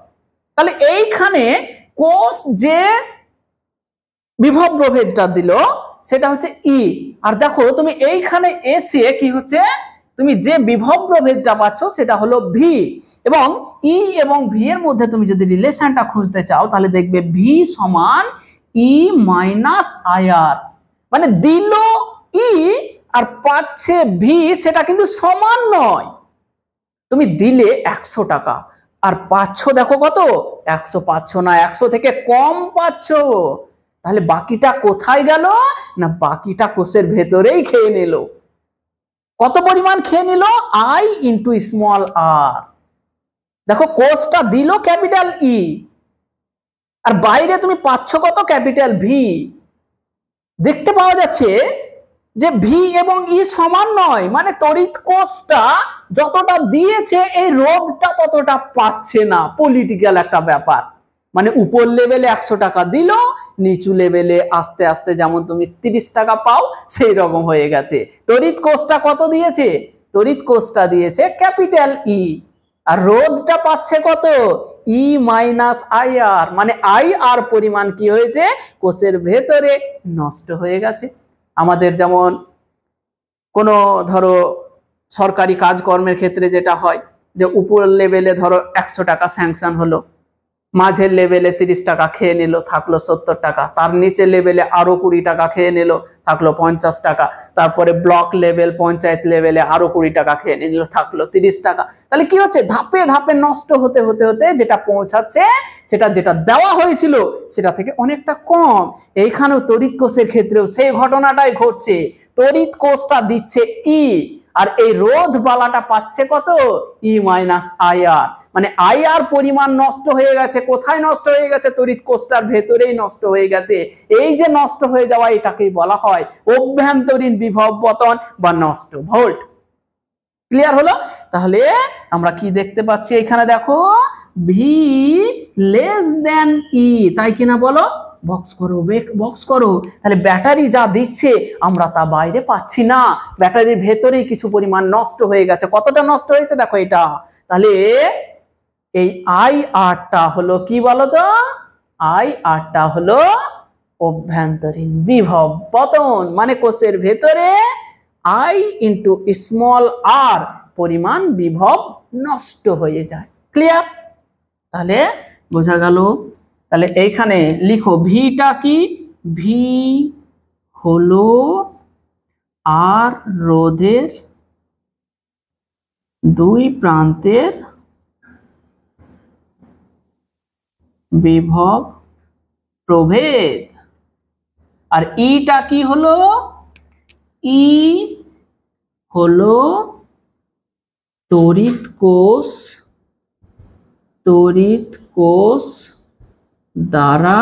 তাহলে এইখানে কোষ যে বিভব প্রভেদটা দিল সেটা হচ্ছে ই, আর দেখো তুমি এইখানে এসে কি হচ্ছে, তুমি যে বিভব প্রভেদটা পাচ্ছ সেটা হলো ভি, এবং ই এবং ভি এর মধ্যে তুমি যদি রিলেশনটা খুঁজতে চাও তাহলে দেখবে ভি সমান ই মাইনাস আই আর, মানে দিল ই আর পাচ্ছে ভি, সেটা কিন্তু সমান নয়। তুমি দিলে 100 টাকা আর পাচ্ছ দেখো কত, 100 পাচ্ছ না, 100 থেকে কম পাচ্ছ। তাহলে বাকিটা কোথায় গেল না, বাকিটা কোষের ভেতরেই খেয়ে নিল। কত পরিমাণ খেয়ে নিল, আই ইন্টু স্মল আর। দেখো কোষটা দিল ক্যাপিটাল ই আর বাইরে তুমি পাচ্ছ কত, ক্যাপিটাল ভি। দেখতে পাওয়া যাচ্ছে যে ভি এবং ই সমান নয়, মানে তড়িৎ কোষটা যতটা দিয়েছে এই রোধটা ততটা পাচ্ছে না। পলিটিক্যাল একটা ব্যাপার, মানে উপর লেভেলে 100 টাকা দিল, নিচু লেভেলে আস্তে আস্তে যেমন তুমি 30 টাকা পাও সেই রকম হয়ে গেছে। তড়িৎ কোষটা কত দিয়েছে, তড়িৎ কোষটা দিয়েছে ক্যাপিটাল ই, আর রোধটা পাচ্ছে কত, ই মাইনাস আই আর, মানে আই আর পরিমাণ কি হয়েছে কোষের ভেতরে নষ্ট হয়ে গেছে। আমাদের যেমন কোনো ধরো সরকারি কাজকর্মের ক্ষেত্রে যেটা হয় যে উপর লেভেলে ধরো 100 টাকা স্যাংশন হলো, মাঝের লেভেলে 30 টাকা খেয়ে নিল, থাকলো 70 টাকা, তার নিচের লেভেলে আরো 20 টাকা খেয়ে নিল, থাকলো 50 টাকা, তারপরে ব্লক লেভেল পঞ্চায়েত লেভেলে আরো 20 টাকা খেয়ে নিল, থাকলো 30 টাকা। তাহলে কি হচ্ছে, ধাপে ধাপে নষ্ট হতে হতে হতে যেটা পৌঁছাচ্ছে সেটা যেটা দেওয়া হয়েছিল সেটা থেকে অনেকটা কম। এইখানেও তড়িৎ কোষের ক্ষেত্রেও সেই ঘটনাটাই ঘটছে, তড়িৎ কোষটা দিচ্ছে ই আর এই রোধ বালাটা পাচ্ছে কত, ই মাইনাস আই আর, মানে আইআর পরিমাণ নষ্ট হয়ে গেছে। কোথায় নষ্ট হয়ে গেছে? তড়িৎ কোষটার ভেতরেই নষ্ট হয়ে গেছে। এই যে নষ্ট হয়ে যাওয়া, এটাকেই বলা হয় অভ্যন্তরীণ বিভব পতন বা নষ্ট ভোল্ট। ক্লিয়ার হলো? তাহলে আমরা কি দেখতে পাচ্ছি এখানে? দেখো, ভি লেস দেন ই, তাই কিনা বলো? বক্স করো, বক্স করো। তাহলে ব্যাটারি যা দিচ্ছে আমরা তা বাইরে পাচ্ছি না, ব্যাটারির ভেতরেই কিছু পরিমাণ নষ্ট হয়ে গেছে। কতটা নষ্ট হয়েছে দেখো এটা। তাহলে এই আই আরটা হলো কি বলতো? আই আরটা হলো অভ্যন্তরীণ বিভব পতন, মানে কোষের ভেতরে আই ইন্টু স্মল আর পরিমাণ বিভব নষ্ট হয়ে যায়। ক্লিয়ার? তাহলে বোঝা গেল। তাহলে এইখানে লিখো ভিটা কি? ভি হলো আর রোধের দুই প্রান্তের বিভব প্রভেদ। আর ইটা কি হলো? ই হলো তড়িৎ কোষ দ্বারা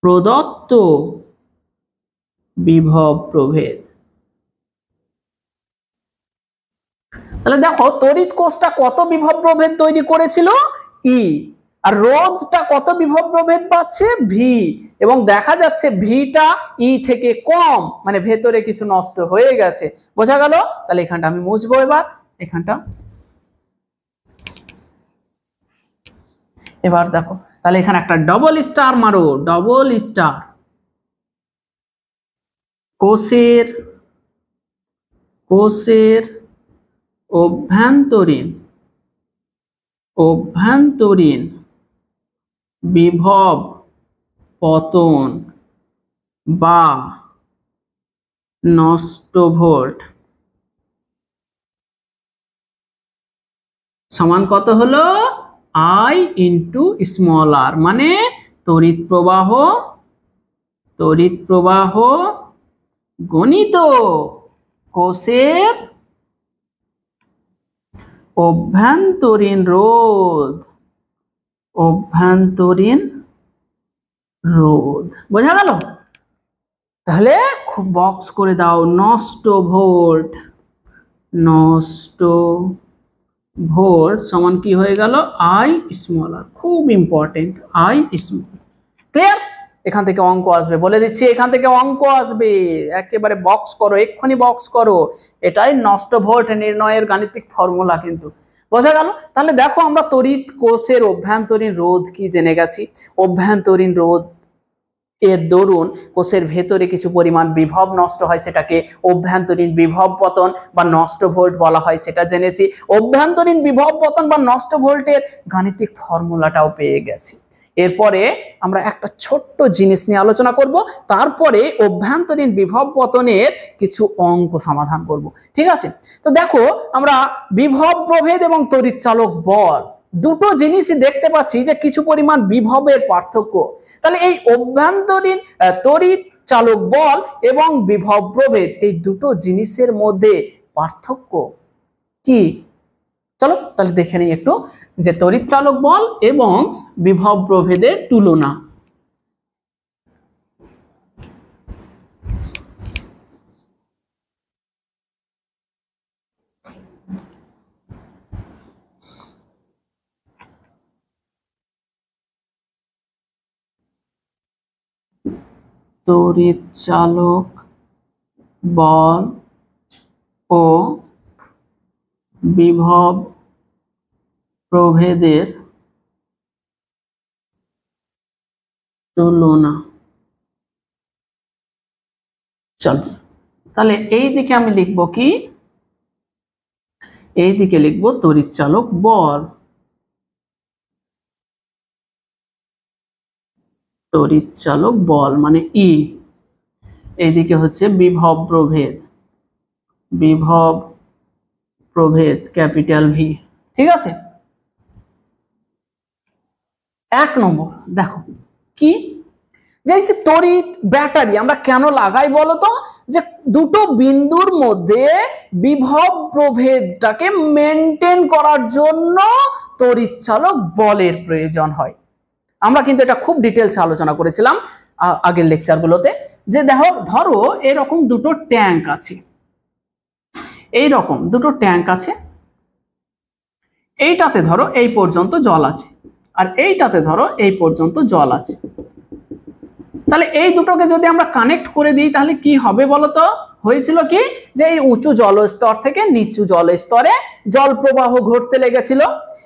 প্রদত্ত বিভব প্রভেদ। তাহলে দেখো, তড়িৎ কোষটা কত বিভব প্রভেদ তৈরি করেছিল? ই। আর রোধটা কত বিভব প্রভেদ পাচ্ছে? ভি। এবং দেখা যাচ্ছে ভিটা ই থেকে কম, মানে ভেতরে কিছু নষ্ট হয়ে গেছে। বোঝা গেল? তাহলে এখানটা আমি মুছবো এবার। এখানটা এবার দেখো, তাহলে এখানে একটা ডবল স্টার মারো, ডবল স্টার। কোষের অভ্যন্তরীণ বিভব পতন বা নষ্ট ভোল্ট সমান কত হলো? আই ইন্টু স্মল আর, মানে তড়িৎ প্রবাহ গণিত কোষের অভ্যন্তরীণ রোধ। বোঝা গেল? তাহলে খুব বক্স করে দাও, নষ্ট ভোল্ট সমান কি হয়ে গেল? আই স্মল আর। খুব ইম্পর্টেন্ট, আই স্মল। ক্লিয়ার? এখান থেকে অঙ্ক আসবে, বলে দিচ্ছি, এখান থেকে অঙ্ক আসবে। একেবারে বক্স করো, এক্ষুনি বক্স করো। এটাই নষ্ট ভোল্ট নির্ণয়ের গাণিতিক ফর্মুলা কিন্তু। বোঝা গেল? তাহলে দেখো, আমরা তড়িৎ কোষের অভ্যন্তরীণ রোধ কি জেনে গেছি। অভ্যন্তরীণ রোধ এর দরুন কোষের ভেতরে কিছু পরিমাণ বিভব নষ্ট হয়, সেটাকে অভ্যন্তরীণ বিভব পতন বা নষ্ট ভোল্ট বলা হয়, সেটা জেনেছি। অভ্যন্তরীণ বিভব পতন বা নষ্ট ভোল্টের গাণিতিক ফর্মুলাটাও পেয়ে গেছি। এরপরে আমরা একটা ছোট্ট জিনিস নিয়ে আলোচনা করব, তারপরে অভ্যন্তরীণ বিভব পতনের কিছু অঙ্ক সমাধান করব। ঠিক আছে? তো দেখো, আমরা বিভব প্রভেদ এবং তড়িৎ চালক বল দুটো জিনিসই দেখতে পাচ্ছি যে কিছু পরিমাণ বিভবের পার্থক্য। তাহলে এই অভ্যন্তরীণ তড়িৎ চালক বল এবং বিভব প্রভেদ, এই দুটো জিনিসের মধ্যে পার্থক্য কি? চলো তাহলে দেখে নিই একটু, যে তড়িৎ চালক বল এবং বিভব প্রভেদের তুলনা। তড়িৎ চালক বল ও বিভব প্রভেদের তুলনা। চলো তাহলে এই দিকে আমি লিখবো কি? এই দিকে লিখবো তড়িৎ চালক বল, তড়িৎ চালক বল মানে ই। এইদিকে হচ্ছে বিভব প্রভেদ ক্যাপিটাল ভি। ঠিক আছে? 1 নম্বর দেখো কি, যে এই যে তড়িৎ ব্যাটারি আমরা কেন লাগাই বলতো, যে দুটো বিন্দুর মধ্যে বিভব প্রভেদটাকে মেনটেন করার জন্য তড়িৎ চালক বলের প্রয়োজন হয়। আমরা কিন্তু এটা খুব ডিটেলসে আলোচনা করেছিলাম আগের লেকচারগুলোতে, যে দেখো ধরো এরকম দুটো ট্যাঙ্ক আছে, এইরকম দুটো ট্যাঙ্ক আছে, এইটাতে ধরো এই পর্যন্ত জল আছে আর এইটাতে ধরো এই পর্যন্ত জল আছে। তাহলে এই দুটোকে যদি আমরা কানেক্ট করে দিই তাহলে কি হবে বলতো, হয়েছিল কি যে এই উঁচু জলস্তর থেকে নিচু জলস্তরে জল প্রবাহ ঘটতে লেগেছিল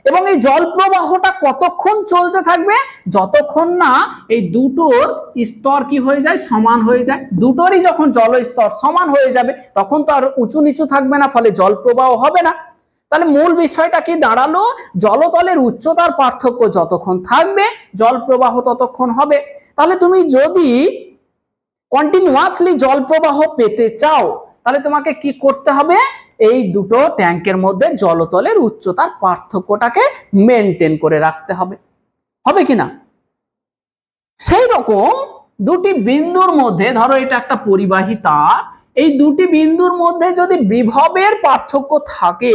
এবং এই জল প্রবাহটা কতক্ষণ চলতে থাকবে, যতক্ষণ না এই দুটোর স্তর কি হয়ে যায়, সমান হয়ে যায়। দুটোরই যখন জলস্তর সমান হয়ে যাবে তখন তো আর উঁচু নিচু থাকবে না, ফলে জল প্রবাহ হবে না। তাহলে মূল বিষয়টা কি দাঁড়ালো, জলতলের উচ্চতার পার্থক্য যতক্ষণ থাকবে জল প্রবাহ ততক্ষণ হবে। তাহলে তুমি যদি কন্টিনিউয়াসলি জল প্রবাহ পেতে চাও তাহলে তোমাকে কি করতে হবে, এই দুটো ট্যাঙ্কের মধ্যে জলতলের উচ্চতার পার্থক্যটাকে মেনটেন করে রাখতে হবে, হবে কিনা? সেই রকম দুটি বিন্দুর মধ্যে, ধরো এটা একটা পরিবাহী তার, এই দুটি বিন্দুর মধ্যে যদি বিভবের পার্থক্য থাকে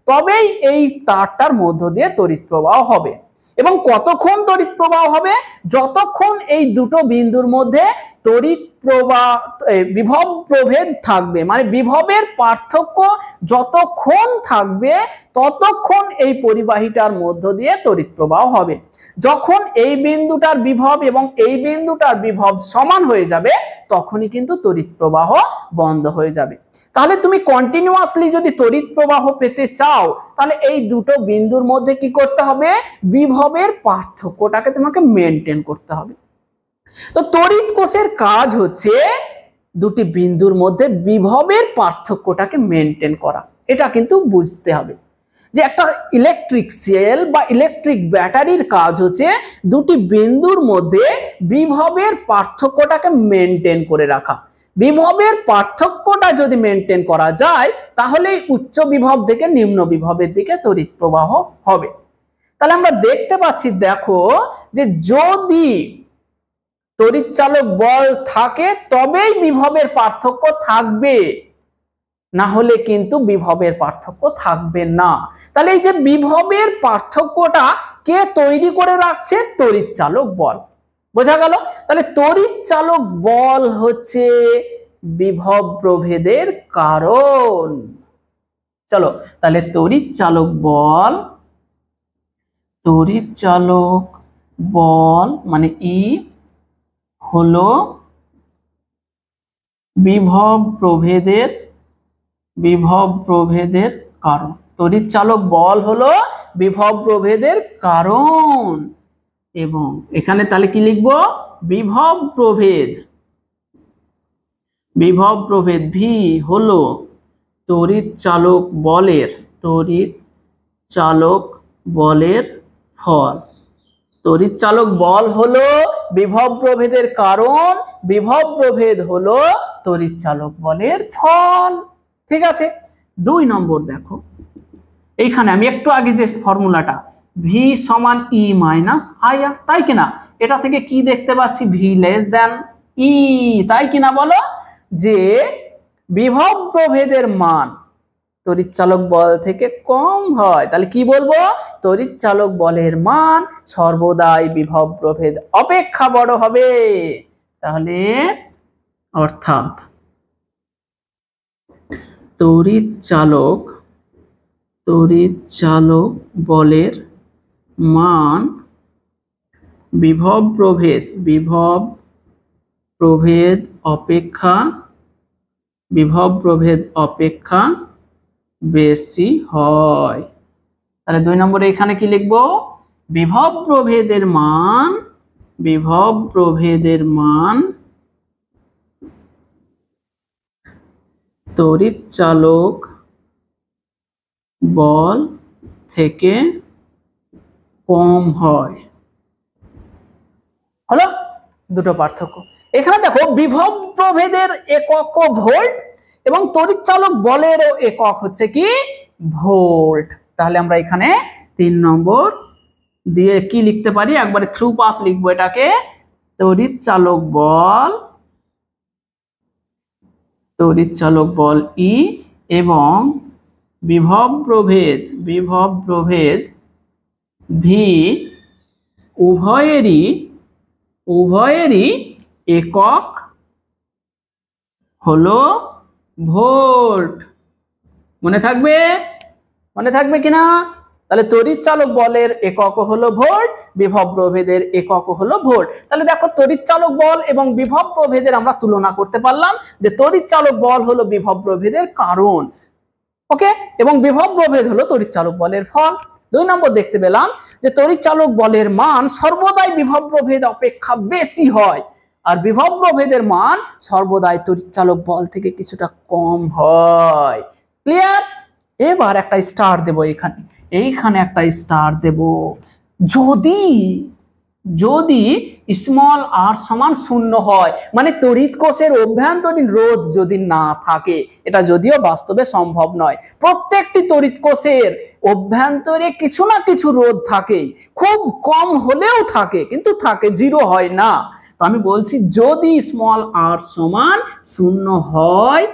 তবেই এই তারটার মধ্য দিয়ে তড়িৎ প্রবাহ হবে। এবং কতক্ষণ তড়িৎ প্রবাহ হবে, যতক্ষণ এই দুটো বিন্দুর মধ্যে তড়িৎ প্রবাহ বিভব প্রভেদ থাকবে, মানে বিভবের পার্থক্য যতক্ষণ থাকবে ততক্ষণ এই পরিবাহীটার মধ্য দিয়ে তড়িৎ প্রবাহ হবে। যখন এই বিন্দুটার বিভব এবং এই বিন্দুটার বিভব সমান হয়ে যাবে তখনই কিন্তু তড়িৎ প্রবাহ বন্ধ হয়ে যাবে। তাহলে তুমি কন্টিনিউয়াসলি যদি তড়িৎ প্রবাহ পেতে চাও তাহলে এই দুটো বিন্দুর মধ্যে কি করতে হবে, বিভবের পার্থক্যটাকে তোমাকে মেনটেন করতে হবে। তো তড়িৎ কোষের কাজ হচ্ছে দুটি বিন্দুর মধ্যে বিভবের পার্থক্যটাকে মেনটেন করা। এটা কিন্তু বুঝতে হবে যে একটা ইলেকট্রিক সেল বা ইলেকট্রিক ব্যাটারির কাজ হচ্ছে দুটি বিন্দুর মধ্যে বিভবের পার্থক্যটাকে মেনটেন করে রাখা। বিভবের পার্থক্যটা যদি মেনটেন করা যায় তাহলে উচ্চ বিভব থেকে নিম্ন বিভবের দিকে তড়িৎ প্রবাহ হবে। তাহলে আমরা দেখতে পাচ্ছি, দেখো যে যদি তড়িৎ চালক বল থাকে তবেই বিভবের পার্থক্য থাকবে, না হলে কিন্তু বিভবের পার্থক্য থাকবে না। তাহলে এই যে বিভবের পার্থক্যটা কে তৈরি করে রাখছে, তড়িৎ চালক বল। বোঝা গেল? তাহলে তড়িৎ চালক বল হচ্ছে বিভব প্রভেদের কারণ। চলো তাহলে তড়িৎ চালক বল, তড়িৎ চালক বল মানে ই হলো বিভব প্রভেদের কারণ। তড়িৎ চালক বল হলো বিভব প্রভেদের কারণ। এবং এখানে তাহলে কি লিখবো, বিভব প্রভেদ ভি হলো তড়িৎ চালক বলের ফল। তড়িৎ চালক বল হলো বিভব প্রভেদের কারণ, বিভব প্রভেদ হলো তড়িৎ চালক বলের ফল। ঠিক আছে, 2 নম্বর দেখো, এইখানে আমি একটু আগে যে ফর্মুলাটা ভি সমান ই মাইনাস আই আর, তাই কিনা? এটা থেকে কি দেখতে পাচ্ছি, ভি লেস দেন ই, তাই কিনা বলো? যে বিভব প্রভেদের মান তড়িৎ চালক বল থেকে কম হয়, তাহলে কি বলবো, তড়িৎ চালক বলের মান সর্বদাই বিভব প্রভেদ অপেক্ষা বড় হবে। তাহলে অর্থাৎ তড়িৎ চালক বলের মান বিভব প্রভেদ অপেক্ষা বেশি হয়। তাহলে 2 নম্বরে এখানে কি লিখবো, বিভব প্রভেদের মান তড়িৎ চালক বল থেকে কম হয়। হলো দুটো পার্থক্য। এখানে দেখো বিভব প্রভেদের একক ভোল্ট এবং তড়িৎ চালক বলের একক হচ্ছে কি, ভোল্ট। তাহলে আমরা এখানে 3 নম্বর দিয়ে কি লিখতে পারি, একবারে থ্রু পাস লিখবো এটাকে, তড়িৎ চালক বল ই এবং বিভব প্রভেদ ভি উভয়েরই একক হলো ভোল্ট। মনে থাকবে কিনা? তাহলে তড়িৎ চালক বলের একক হলো ভোল্ট, বিভব প্রভেদের একক হলো ভোল্ট। তাহলে দেখো তড়িৎ চালক বল এবং বিভব প্রভেদের আমরা তুলনা করতে পারলাম যে তড়িৎ চালক বল হলো বিভব প্রভেদের কারণ, ওকে, এবং বিভব প্রভেদ হলো তড়িৎ চালক বলের ফল। 2 নম্বর দেখতে পেলাম যে তড়িৎ চালক বলের মান সর্বদাই বিভব প্রভেদ অপেক্ষা বেশি হয়, আর বিভব প্রভেদের মান সর্বদাই তড়িৎ চালক বল থেকে কিছুটা কম হয়। ক্লিয়ার? এবার একটা স্টার দেব, এইখানে একটা স্টার দেব। যদি স্মল r সমান 0 হয়, মানে তড়িৎ কোষের অভ্যন্তরীণ রোধ যদি না থাকে, এটা যদিও বাস্তবে সম্ভব নয়, প্রত্যেকটি তড়িৎ কোষের অভ্যন্তরে কিছু না কিছু রোধ থাকে, খুব কম হলেও থাকে, কিন্তু থাকে, 0 হয় না। তো আমি বলছি যদি স্মল r সমান 0 হয়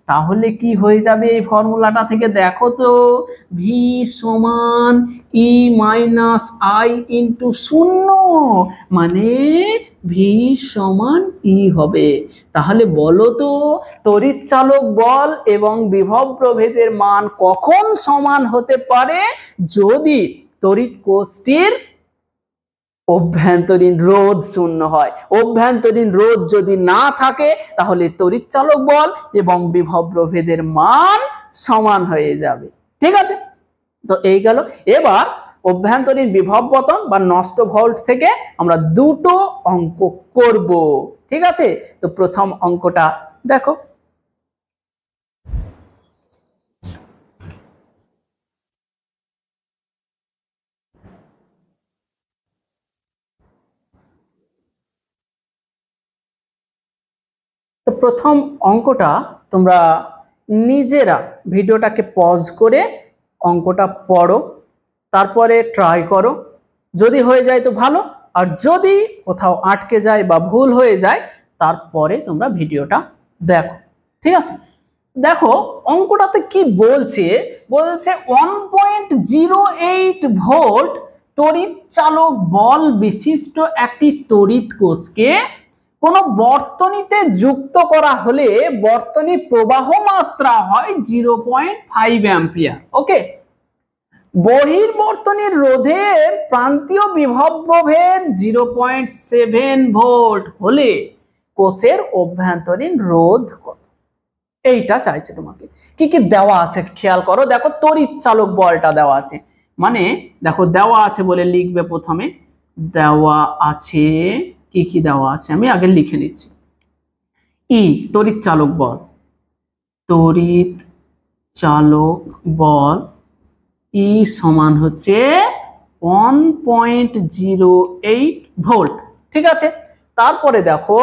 তাহলে কি হয়ে যাবে? এই ফর্মুলাটা থেকে দেখো তো, ভি সমান ই মাইনাস আই ইন্টু 0, মানে ভি সমান ই হবে। তাহলে বলো তো তড়িৎ চালক বল এবং বিভব প্রভেদের মান কখন সমান হতে পারে? যদি তড়িৎ কোষটির অভ্যন্তরীণ রোধ 0 হয়। অভ্যন্তরীণ রোধ যদি না থাকে তাহলে তড়িৎ চালক বল এবং বিভব প্রভেদের মান সমান হয়ে যাবে। ঠিক আছে? তো এই গেল। এবার অভ্যন্তরীণ বিভব পতন বা নষ্ট ভোল্ট থেকে আমরা দুটো অঙ্ক করব। ঠিক আছে? তো প্রথম অঙ্কটা দেখো। তো প্রথম অঙ্কটা তোমরা নিজেরা ভিডিওটাকে পজ করে অঙ্কটা পড়ো, তারপরে ট্রাই করো। যদি হয়ে যায় তো ভালো, আর যদি কোথাও আটকে যায় বা ভুল হয়ে যায় তারপরে তোমরা ভিডিওটা দেখো। ঠিক আছে? দেখো অঙ্কটাতে কি বলছে, 1.08 ভোল্ট তড়িৎ চালক বল বিশিষ্ট একটি তড়িৎ কোষকে কোনো বর্তনীতে যুক্ত করা হলে বর্তনীর প্রবাহ মাত্রা হয় 0.5 অ্যাম্পিয়ার। ওকে, বহির্বর্তনীর রোধের প্রান্তীয় বিভব প্রভেদ 0.7 ভোল্ট হলে কোষের অভ্যন্তরীণ রোধ কত? এইটা চাইছে তোমাকে। কি কি দেওয়া আছে খেয়াল করো। দেখো তড়িৎ চালক বলটা দেওয়া আছে, মানে দেখো দেওয়া আছে বলে লিখবে প্রথমে। দেওয়া আছে, কি কি দেওয়া আছে আমি আগে লিখে নিচ্ছি। ই তড়িৎ চালক বল, তড়িৎ চালক বল ই সমান হচ্ছে 1.08 ভোল্ট। ঠিক আছে? তারপরে দেখো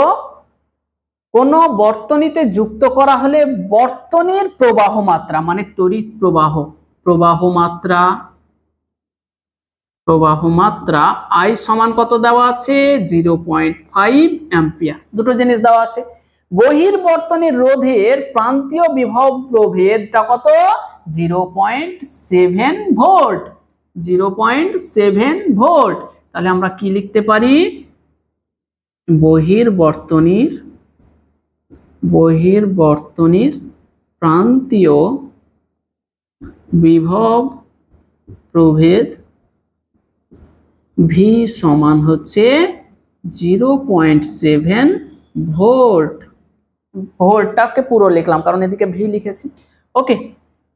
কোন বর্তনীতে যুক্ত করা হলে বর্তনীর প্রবাহ মাত্রা, মানে তড়িৎ প্রবাহ মাত্রা আই সমান কত দেওয়া আছে? 0.5 অ্যাম্পিয়ার। দুটো জিনিস দেওয়া আছে। বহির্বর্তনীর রোধের প্রান্তীয় বিভব প্রভেদটা কত? 0.7 ভোল্ট। 0.7 ভোল্ট। তাহলে আমরা কি লিখতে পারি? বহির্বর্তনীর প্রান্তীয় বিভব প্রভেদ ভি সমান হচ্ছে 0.7 ভোল্ট। ভোল্টটাকে পুরো লিখলাম কারণ এদিকে ভি লিখেছি। ওকে,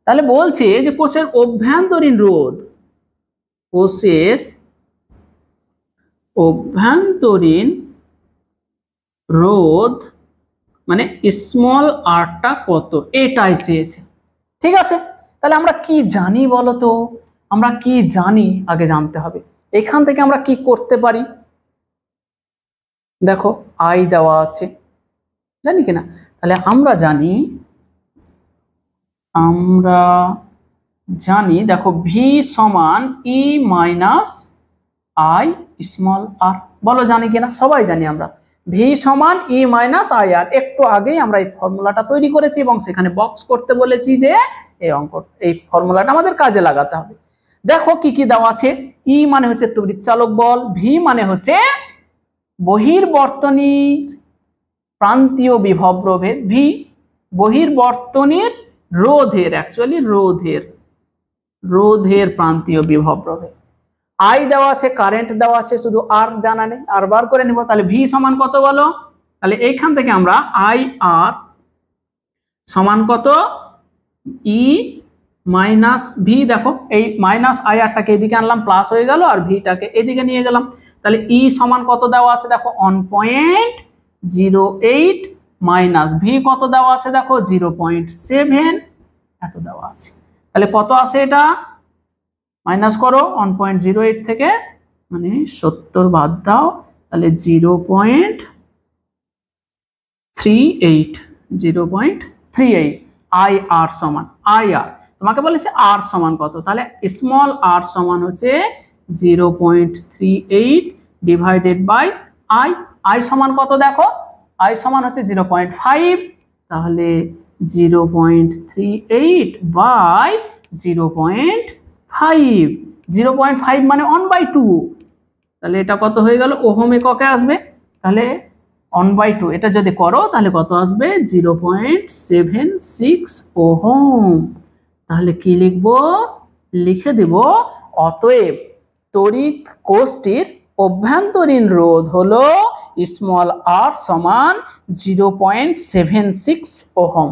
তাহলে বলছে যে কোষের অভ্যন্তরীণ রোধ মানে স্মল আরটা কত, এটাই চেয়েছে। ঠিক আছে? তাহলে আমরা কি জানি বলো তো? আমরা কি জানি আগে জানতে হবে। এখান থেকে আমরা কি করতে পারি? দেখো আই দেওয়া আছে, জানি কিনা? তাহলে আমরা জানি দেখো ভি সমান ই মাইনাস আই স্মল আর। বলো জানি কিনা? সবাই জানি আমরা ভি সমান ই মাইনাস আই আর। একটু আগেই আমরা এই ফর্মুলাটা তৈরি করেছি এবং সেখানে বক্স করতে বলেছি যে এই ফর্মুলাটা আমাদের কাজে লাগাতে হবে। দেখো কি কি দেওয়া আছে। ই মানে হচ্ছে তড়িৎ চালক বল, ভি মানে হচ্ছে বহির্বর্তনী প্রান্তীয় বিভব প্রভেদ, ভি বহির্বর্তনীর রোধের, অ্যাকচুয়ালি রোধের প্রান্তীয় বিভব প্রভেদ। আই দেওয়া আছে, কারেন্ট দেওয়া আছে, শুধু আর জানা নেই, আর বার করে নিব। তাহলে ভি সমান কত বলো? তাহলে এইখান থেকে আমরা আই আর সমান কত, ই মাইনাস ভি। দেখো এই মাইনাস আই আরটাকে এদিকে আনলাম, প্লাস হয়ে গেল, আর ভিটাকে এদিকে নিয়ে গেলাম। তাহলে ই সমান কত দেওয়া আছে দেখো 1.08 মাইনাস ভি কত দেওয়া আছে দেখো 0.7 এত দেওয়া আছে। তাহলে কত আছে এটা? মাইনাস করো 1.08 থেকে, মানে 70 বাদ দাও, তাহলে 0.38 আই আর সমান আই আর। তোমাকে বলেছে আর সমান কত, তাহলে স্মল আর সমান হচ্ছে 0.38 ডিভাইডেড বাই আই। আই সমান কত দেখো, আই সমান হচ্ছে 0.5, তাহলে 0.38 বাই 0.5, 0.5 মানে 1/2, তাহলে এটা কত হয়ে গেল ওহম এককে আসবে। তাহলে 1/2 এটা যদি করো তাহলে কত আসবে 0.76 ওহম। তাহলে কি লিখবো, লিখে দেব অতএব তড়িৎ কোষটির অভ্যন্তরীণ রোধ হলো স্মল আর সমান 0.76 ওহম।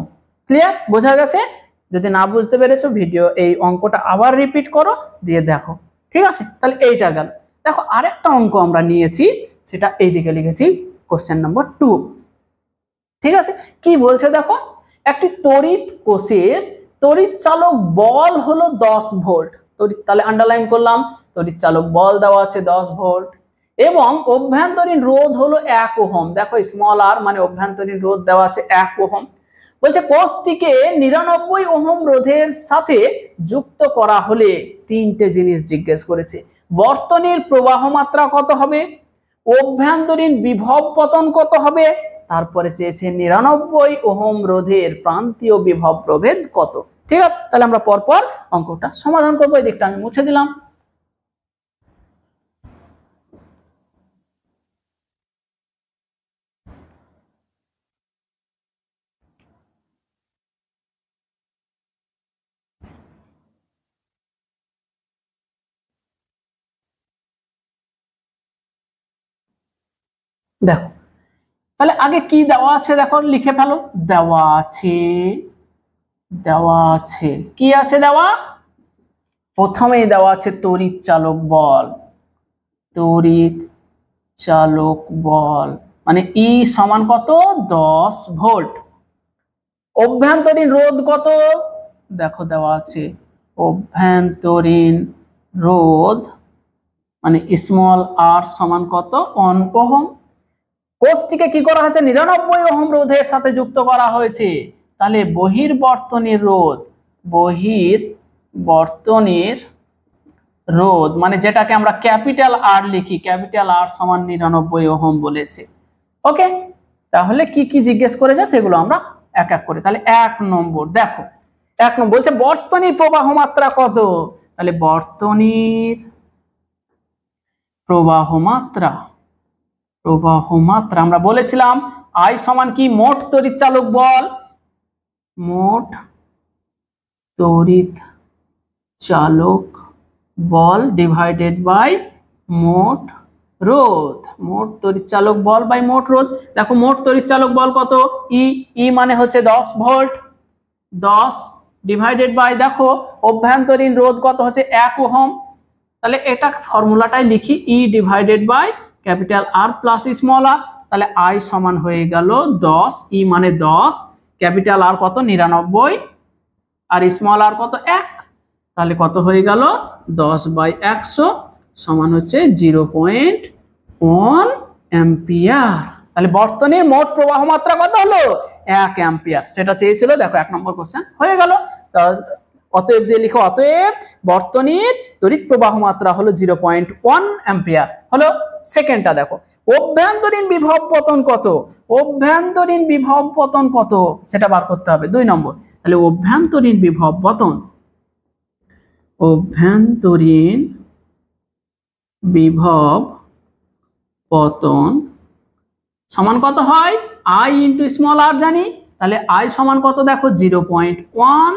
ক্লিয়ার? বোঝা গেছে? যদি না বুঝতে পেরেছো ভিডিও এই অঙ্কটা আবার রিপিট করো, দিয়ে দেখো। ঠিক আছে? তাহলে এইটা গেল। দেখো আরেকটা অঙ্ক আমরা নিয়েছি, সেটা এইদিকে লিখেছি কোশ্চেন নম্বর 2। ঠিক আছে? কি বলছে দেখো, একটি তড়িৎ কোষের তড়িৎ চালক বল হলো 10 ভোল্ট। তড়িৎ, তাহলে আন্ডারলাইন করলাম, তড়িৎ চালক বল দেওয়া আছে 10 ভোল্ট এবং অভ্যন্তরীণ রোধ হলো 1 ওহম। দেখো স্মল আর মানে অভ্যন্তরীণ রোধ দেওয়া আছে 1 ওহম। বলছে কোষটিকে 99 ওহম রোধের সাথে যুক্ত করা হলে তিনটে জিনিস জিজ্ঞেস করেছে। বর্তনীর প্রবাহ মাত্রা কত হবে, অভ্যন্তরীণ বিভব পতন কত হবে, তারপরে চেয়েছে 99 ওহম রোধের প্রান্তীয় বিভব প্রভেদ কত। ঠিক আছে? তাহলে আমরা পরপর অঙ্কটা সমাধান করবো। এই দিকটা আমি মুছে দিলাম। দেখো তাহলে আগে কি দেওয়া আছে দেখো, লিখে ফেলো। দেওয়া আছে কি আছে দেওয়া, প্রথমেই দেওয়া আছে তড়িৎ চালক বল, তড়িৎ চালক বল মানে ই সমান কত 10 ভোল্ট। অভ্যন্তরীণ রোধ কত দেখো দেওয়া আছে, অভ্যন্তরীণ রোধ মানে স্মল আর সমান কত 1 ওহম। কোষটিকে কি করা হয়েছে 99 ওহম রোধের সাথে যুক্ত করা হয়েছে। তাহলে বহির্বর্তনীর রোধ মানে যেটাকে আমরা ক্যাপিটাল আর লিখি, ক্যাপিটাল আর সমান 99 ওহম বলেছে। ওকে, তাহলে কি কি জিজ্ঞেস করেছে সেগুলো আমরা এক এক করে। তাহলে 1 নম্বর দেখো, 1 নম্বর বলছে বর্তনীর প্রবাহ মাত্রা কত। তাহলে বর্তনীর প্রবাহ মাত্রা আমরা বলেছিলাম আই সমান কি মোট তড়িৎ চালক বল, মোট তড়িৎ চালক বল ডিভাইডেড বাই মোট রোধ, মোট তড়িৎ চালক বল বাই মোট রোধ। দেখো মোট তড়িৎ চালক বল কত, ই মানে হচ্ছে 10 ভোল্ট, 10 ডিভাইডেড বাই দেখো অভ্যন্তরীণ রোধ কত হচ্ছে 1 ওহম। তাহলে এটা ফর্মুলাটাই লিখি, E divided by capital R plus small R. তাহলে আই সমান হয়ে গেল 10, ই মানে 10, ক্যাপিটাল আর কত 99 আর স্মল আর কত 1, তাহলে কত হয়ে গেল 10/100 সমান হচ্ছে 0.1 অ্যাম্পিয়ার। তাহলে বর্তনীর মোট প্রবাহ মাত্রা কত হলো 1 অ্যাম্পিয়ার, সেটা চেয়েছিল। দেখো 1 নম্বর কোশ্চেন হয়ে গেল। অতএব দিয়ে লিখো, অতএব বর্তনীর তড়িৎ প্রবাহ মাত্রা হলো 0.1 অ্যাম্পিয়ার। হলো। সেকেন্ডটা দেখো, অভ্যন্তরীণ বিভব পতন কত? অভ্যন্তরীণ বিভব পতন কত সেটা বার করতে হবে 2 নম্বর। তাহলে অভ্যন্তরীণ বিভব পতন, অভ্যন্তরীণ বিভব পতন সমান কত হয়? I ইন্টু স্মল আর জানি, তাহলে I সমান কত দেখো 0.1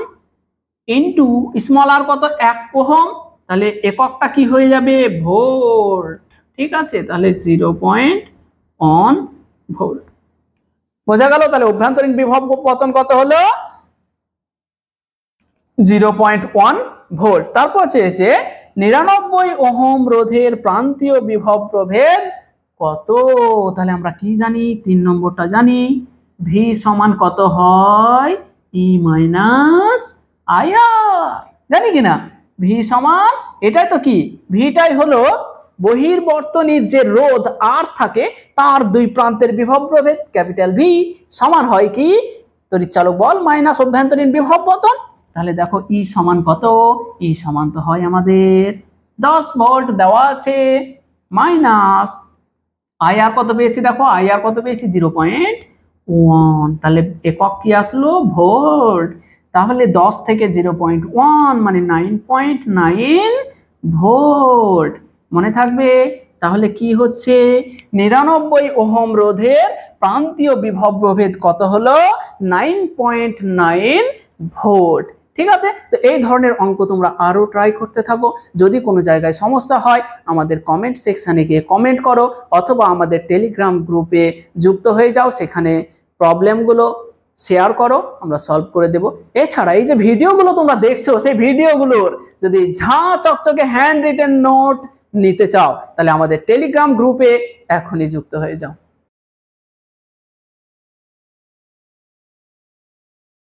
ইন্টু স্মল আর কত 1 ওহম, তাহলে এককটা কি হয়ে যাবে? ভোল্ট। ঠিক আছে, তাহলে 0.1 ভোল্ট। বোঝা গেল? তাহলে অভ্যন্তরীণ বিভব পতন কত হলো? 0.1 ভোল্ট। তারপর চেয়েছে 99 ওহম রোধের প্রান্তীয় বিভব প্রভেদ কত? তাহলে আমরা কি জানি? 3 নম্বরটা জানি, V সমান কত হয়? E minus IR। জানি কিনা? V সমান, এটাই তো কি, ভিটাই হলো বহির্বর্তনীর যে রোধ R থাকে তার 2 প্রান্তের বিভব প্রভেদ ক্যাপিটাল V সমান হয় কি? তড়িৎচালক বল মাইনাস অভ্যন্তরীণ বিভব পতন। তাহলে দেখো E সমান কত? E সমান তো হয় আমাদের 10 ভোল্ট দেওয়া আছে, মাইনাস IR কত পেয়েছি দেখো, IR কত পেয়েছি? 0.1। তাহলে একক কি আসলো? ভোল্ট। তাহলে 10 থেকে 0.1 মানে 9.9 ভোল্ট। মনে থাকবে? তাহলে কি হচ্ছে? 99 ওহম রোধের প্রান্তীয় বিভব প্রভেদ কত হলো? 9.9 ভোল্ট। ঠিক আছে, তো এই ধরনের অঙ্ক তোমরা আরো ট্রাই করতে থাকো। যদি কোনো জায়গায় সমস্যা হয় আমাদের কমেন্ট সেকশনে গিয়ে কমেন্ট করো, অথবা আমাদের টেলিগ্রাম গ্রুপে যুক্ত হয়ে যাও, সেখানে প্রবলেমগুলো শেয়ার করো, আমরা সলভ করে দেব। এছাড়া এই যে ভিডিওগুলো তোমরা দেখছো, সেই ভিডিওগুলোর যদি ঝাঁ চকচকে হ্যান্ড রিটেন নোট নিতে চাও তাহলে আমাদের টেলিগ্রাম গ্রুপে এখনই যুক্ত হয়ে যাও।